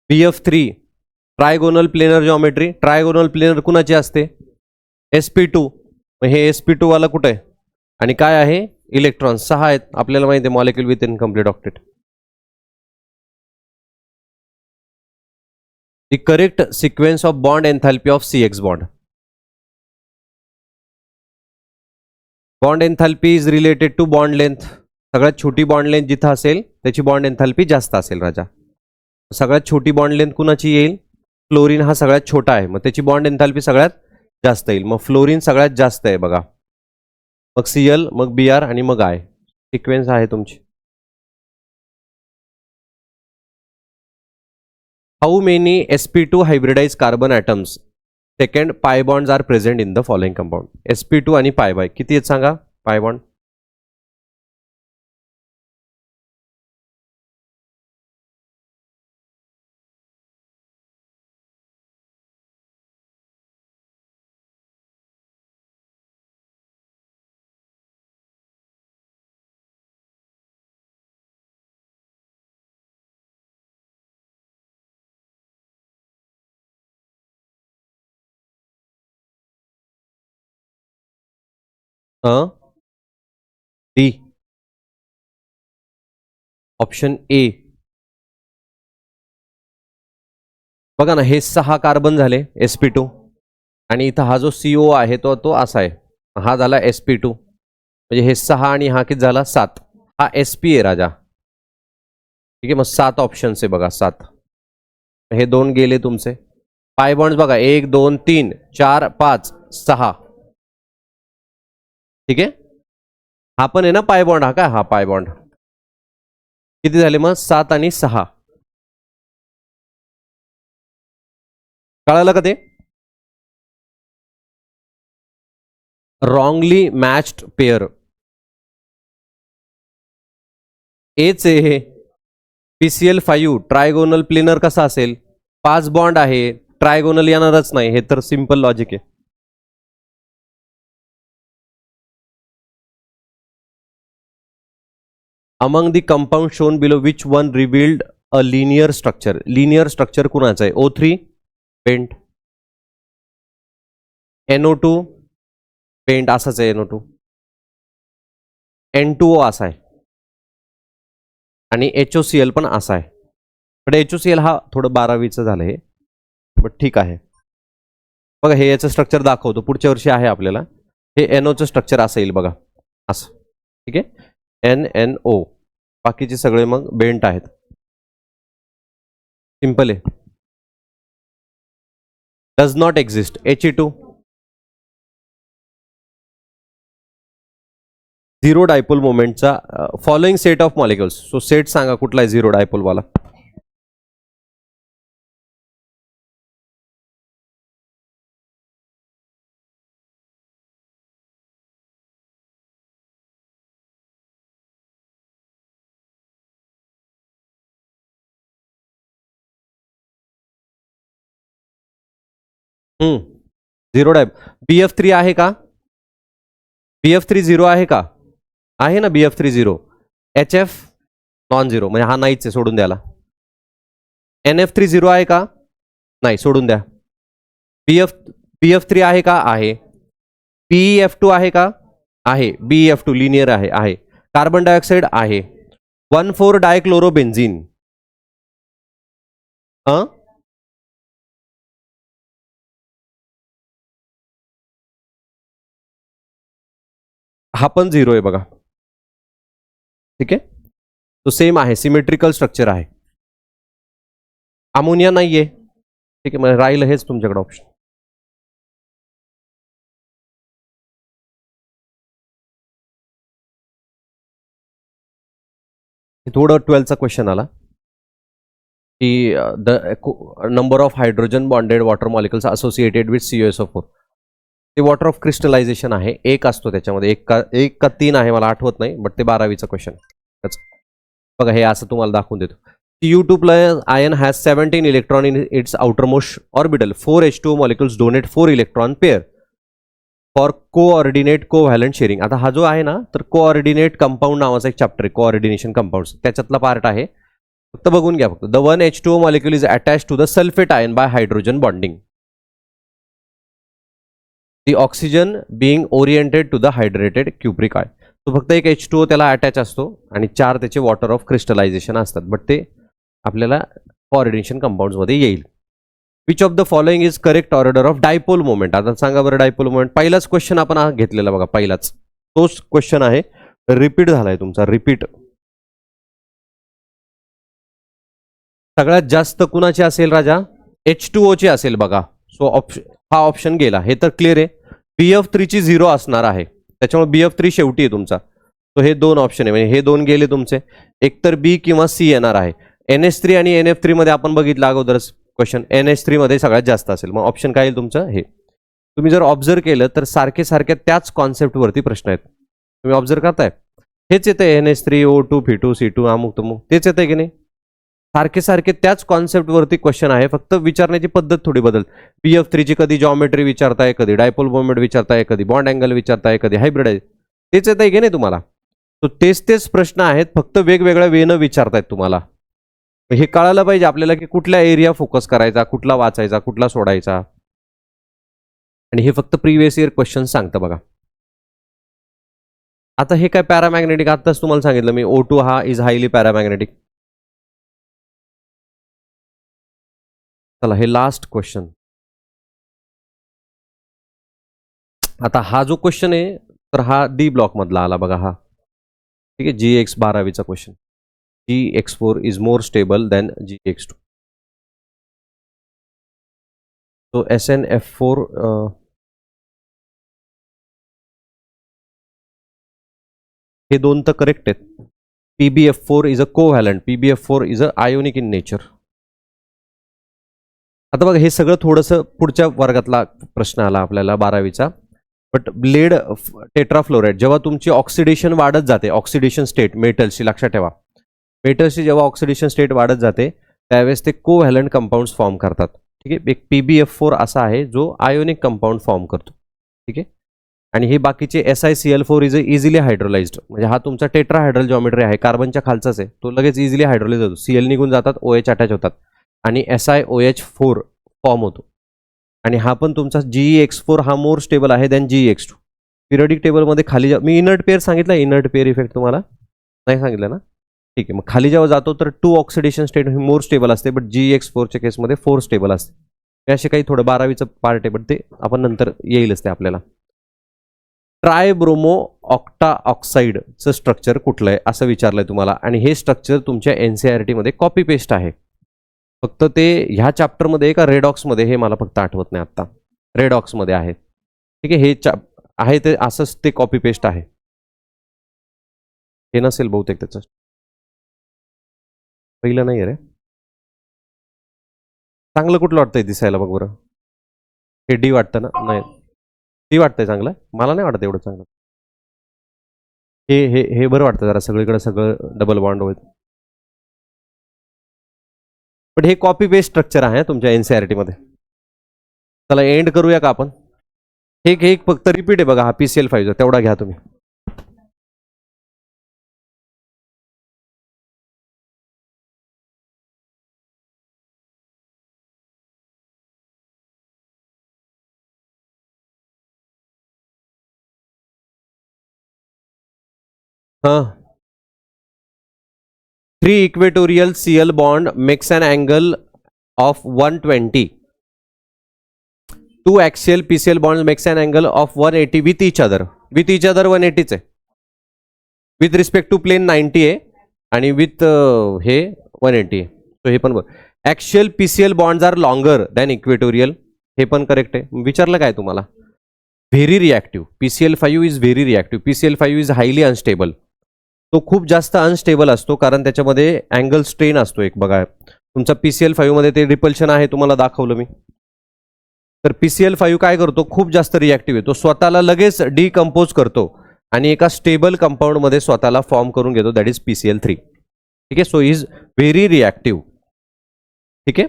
BF3 trigonal planar geometry. Trigonal planar कुणाची असते? sp2. हे sp2 वाला कुठे आहे आणि काय आहे? इलेक्ट्रॉन 6 आहेत. आपल्याला माहिती आहे molecule with incomplete octet. The correct sequence of bond enthalpy of CX bond. Bond enthalpy is related to bond length. सगळ्यात छोटी बॉन्ड लेंथ जिथं असेल त्याची बॉन्ड एन्थॅल्पी जास्त असेल राजा. सगळ्यात छोटी बॉन्ड लेंथ कुणाची येईल? फ्लोरीन हा सगळ्यात छोटा आहे, मग त्याची बॉन्ड एन्थॅल्पी सगळ्यात जास्त येईल. मग फ्लोरीन सगळ्यात जास्त आहे बघा, मग Cl, मग Br आणि मग I. सिक्वेन्स आहे तुमची. How many sp2 hybridize carbon atoms second pi bonds are present in the following compound. sp2 आणि पाय बाय किती आहेत सांगा pi bond? D option A. बघा ना, हे 6 कार्बन झाले sp2 आणि इथं हा जो CO आहे तो असा आहे. हा झाला sp2, म्हणजे हे 6 आणि हा किती झाला 7. हा sp आहे राजा. ठीक आहे, मग 7 ऑप्शन्स आहे बघा 7. हे 2 गेले तुमचे. पाय बॉन्ड्स बघा 1 2 3 4 5 6. ठीक आहे, हा पण आहे ना पाय बॉन्ड. हा काय, हा पाय बॉन्ड किती झाले मग 7 आणि 6. कळालं का ते? रॉंगली मॅच्ड पेअर एच आहे. PCl5 ट्रायगोनल प्लेनर कसा असेल? 5 बॉन्ड आहे, ट्रायगोनल येणारच नाही. हे तर सिंपल लॉजिक आहे. Among the compound shown below which one revealed a linear structure. Linear structure कुणाचं आहे? O3 पेंट, NO2 पेंट असाच आहे, NO2, N2O असा आहे आणि HOCl पण असा आहे. पण HOCl हा थोडं 12वीचं झालं हे, बट ठीक आहे. बघा हे याचं स्ट्रक्चर दाखवतो, पुढच्या वर्षी आहे आपल्याला. हे NOचं स्ट्रक्चर असं येईल बघा, असं. ठीक आहे, NNO. बाकीचे सगळे मग बेंट आहेत. सिंपल आहे. Does not exist He2. Zero dipole मोमेंटचा following set of molecules. So set सांगा कुठला आहे झिरो डायपोल वाला? Zero dipole. BF3 आहे का? BF3 झिरो आहे का? आहे ना BF3 zero. HF non zero, म्हणजे हा नाहीच आहे, सोडून द्याला. NF3 झिरो आहे का? नाही, सोडून द्या. BF3 आहे का? आहे. PEF2 आहे का? आहे. BEF2 लिनियर आहे. कार्बन डायऑक्साइड आहे. 1,4 डायक्लोरोबेन्झीन. हा पण झिरो आहे बघा. ठीक आहे, तो सेम आहे, सिमेट्रिकल स्ट्रक्चर आहे. अमोनिया नाहीये. ठीक आहे, मग राहिलं हेच तुमच्याकडे ऑप्शन. थोडं 12चा क्वेश्चन आला की the number of hydrogen bonded water molecules associated with CuSO4. ते वॉटर ऑफ क्रिस्टलायझेशन आहे, एक असतो त्याच्यामध्ये, एक का 3 आहे मला आठवत नाही, बट ते 12वीचा क्वेश्चन. बघा हे असं तुम्हाला दाखवून देतो. Cu2+ ion has 17 electron in its outermost orbital. 4 H2O molecules donate 4 electron pair for coordinate covalent sharing. आता हा जो आहे ना, तर कोऑर्डिनेट कंपाऊंड नावाचा एक चॅप्टर आहे, कोऑर्डिनेशन कंपाऊंड, त्याच्यातला पार्ट आहे. फक्त बघून घ्या फक्त. The 1H2O molecule is attach to the sulphate ion by hydrogen bonding. The oxygen being oriented to the hydrated cupric ion. तो फक्त एक H2O त्याला अटॅच असतो आणि 4 त्याचे वॉटर ऑफ क्रिस्टलायझेशन असतात, बट ते आपल्याला फॉरएडिशन कंपाऊंड्समध्ये येईल. Which of the following is correct order of dipole moment. आता सांगा बरं डायपोल मोमेंट. पहिलाच क्वेश्चन आपण हा घेतलेला बघा, पहिलाच तोच क्वेश्चन आहे, रिपीट झालाय तुमचा, रिपीट. सगळ्यात जास्त कुणाची असेल राजा? H2O ची असेल बघा. सो हा ऑप्शन गेला. हे तर क्लिअर आहे. BF3 ची 0 असणार आहे, त्याच्यामुळे BF3 शेवटी आहे तुमचा. सो हे 2 ऑप्शन आहे, म्हणजे हे 2 गेले तुमचे. एकतर B किंवा C येणार आहे. NH3 आणि NF3 मध्ये आपण बघितलं अगोदरच क्वेश्चन, NH3 मध्ये सगळ्यात जास्त असेल. मग ऑप्शन काय येईल तुमचं? हे. तुम्ही जर ऑब्झर्व केलं तर सारखे सारखे त्याच कॉन्सेप्टवरती प्रश्न आहेत. तुम्ही ऑब्झर्व करताय, हेच येतंय NH3 O2 P2 C2 अमुक तमुक, तेच येतंय की नाही? सारखे सारखे त्याच कॉन्सेप्टवरती क्वेश्चन आहे, फक्त विचारण्याची पद्धत थोडी बदल. BF3 ची कधी जॉमेट्री विचारताय, कधी डायपोल मोमेंट विचारताय, कधी बॉन्ड अँगल विचारताय, कधी हायब्रिड आहे, तेच येत आहे की नाही तुम्हाला? तो तेच प्रश्न आहेत, फक्त वेगवेगळ्या वेनं विचारतायत तुम्हाला. हे कळायला पाहिजे आपल्याला की कुठल्या एरिया फोकस करायचा, कुठला वाचायचा, कुठला सोडायचा. आणि हे फक्त प्रिव्हियस इयर क्वेश्चन सांगतं बघा. आता हे काय पॅरामॅग्नेटिक, आताच तुम्हाला सांगितलं मी, O2 हा इज हायली पॅरामॅग्नेटिक. चला हे लास्ट क्वेश्चन. आता हा जो क्वेश्चन आहे तर हा D ब्लॉक मधला आला बघा हा. ठीक आहे, GX 12वीचा question. GX4 is more stable than GX2. So SnF4 हे 2 तर करेक्ट आहेत. PbF4 is a covalent. PbF4 is a ionic in nature. आता बघा हे सगळं थोडंसं पुढच्या वर्गातला प्रश्न आला आपल्याला 12वीचा. बट लेड टेट्राफ्लोराइड जेव्हा तुमची ऑक्सिडेशन वाढत जाते, ऑक्सिडेशन स्टेट मेटल्सची, लक्षात ठेवा, मेटल्सची जेव्हा ऑक्सिडेशन स्टेट वाढत जाते त्यावेळेस ते कोव्हॅलंट कंपाऊंड्स फॉर्म करतात. ठीक आहे, एक PbF4 असा आहे जो आयोनिक कंपाऊंड फॉर्म करतो. ठीक आहे, आणि हे बाकीचे SiCl4 इज इझिली हायड्रोलाइज्ड. म्हणजे हा तुमचा टेट्राहायड्रल जॉमेट्री आहे, कार्बनच्या खालचाच आहे, तो लगेच इझिली हायड्रोलाइज होतो. Cl निघून जातात, OH अटॅच होतात आणि SiOH4 फॉर्म होतो. आणि हा पण तुमचा GeX4 हा मोर स्टेबल आहे दॅन GeX2. पिरियडिक टेबलमध्ये खाली मी इनर्ट पेअर सांगितलं, इनर्ट पेअर इफेक्ट तुम्हाला नाही सांगितलं ना? ठीक आहे, मग खाली जेव्हा जातो तर 2 ऑक्सिडेशन स्टेट ही मोर स्टेबल असते, बट GeX4च्या केसमध्ये 4 स्टेबल असते. हे असे काही थोडं 12वीचं पार्ट आहे, बट ते आपण नंतर येईलच ते आपल्याला. ट्रायब्रोमो ऑक्टा ऑक्साईडचं स्ट्रक्चर कुठलं आहे असं विचारलंय तुम्हाला, आणि हे स्ट्रक्चर तुमच्या NCERT मध्ये कॉपी पेस्ट आहे. फक्त ते ह्या चॅप्टरमध्ये का रेडॉक्समध्ये हे मला फक्त आठवत नाही आत्ता. रेडॉक्समध्ये आहे. ठीक आहे, हे आहे ते असंच ते कॉपी पेस्ट आहे. हे नसेल बहुतेक त्याचं, पहिलं नाही रे. चांगलं कुठलं वाटतंय दिसायला बघ बरं. हे D वाटतं ना? नाही, D वाटतंय चांगलं, मला नाही वाटत एवढं चांगलं. हे हे हे बरं वाटतं जरा, सगळीकडे सगळं डबल बॉन्ड होईल. पण हे कॉपी पेस्ट स्ट्रक्चर आहे तुमच्या NCERT मध्ये. चला एंड करूया का आपण? हे फक्त रिपीट आहे बघा, हा PCl5 तेवढा घ्या तुम्ही. हां, 3 equatorial Cl bond makes an angle of 120. 2 axial PCl bonds makes an angle of 180 with each other. With each other 180 आहे. With respect to plane 90 आहे आणि with हे 180 आहे. So हे पण बघ. Axial PCl bonds are longer than equatorial. हे पण करेक्ट आहे. विचारलं काय तुम्हाला? Very reactive. PCl5 is very reactive. PCl5 is highly unstable. तो खूप जास्त अनस्टेबल असतो कारण त्याच्यामध्ये अँगल स्ट्रेन असतो एक बघा. तुमचा PCl5 मध्ये ते रिपल्शन आहे, तुम्हाला दाखवलं मी. तर PCl5 काय करतो, खूप जास्त रिॲक्टिव्ह आहे. तो स्वतःला लगेच डिकम्पोज करतो आणि एका स्टेबल कंपाऊंड मध्ये स्वतःला फॉर्म करून घेतो, दॅट इज PCl3. ठीक आहे, सो इज व्हेरी रिॲक्टिव्ह. ठीक आहे,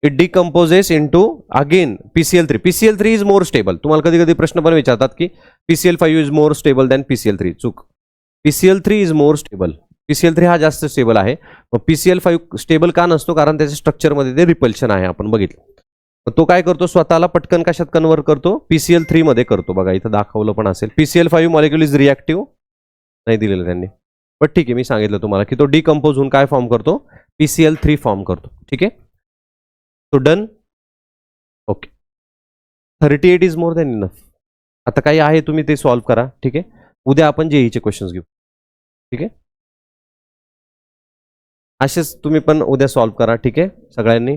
it decomposes into again PCl3. PCl3 is more stable. तुम्हाला कधी कधी प्रश्न पण विचारतात की PCl5 is more stable than PCl3. चूक. PCl3 is more stable. PCl3 हा जास्त स्टेबल आहे. मग PCl5 स्टेबल का नसतो? कारण त्याच्या स्ट्रक्चरमध्ये ते रिपल्शन आहे, आपण बघितलं. मग तो काय करतो? स्वतःला पटकन कशात कन्वर्ट करतो? PCl3 मध्ये करतो. बघा इथं दाखवलं पण असेल. PCl5 मॉलिक्युल इज रिॲक्टिव्ह, नाही दिलेलं त्यांनी, पण ठीक आहे, मी सांगितलं तुम्हाला की तो डिकम्पोज होऊन काय फॉर्म करतो? PCl3 फॉर्म करतो. ठीक आहे, तो done. Okay, 38 is more than enough. आता काही आहे, तुम्ही ते सॉल्व्ह करा. ठीक आहे, उद्या आपण जेईचे क्वेश्चन्स घेऊ. ठीक आहे, असेच तुम्ही पण उद्या सॉल्व्ह करा. ठीक आहे सगळ्यांनी.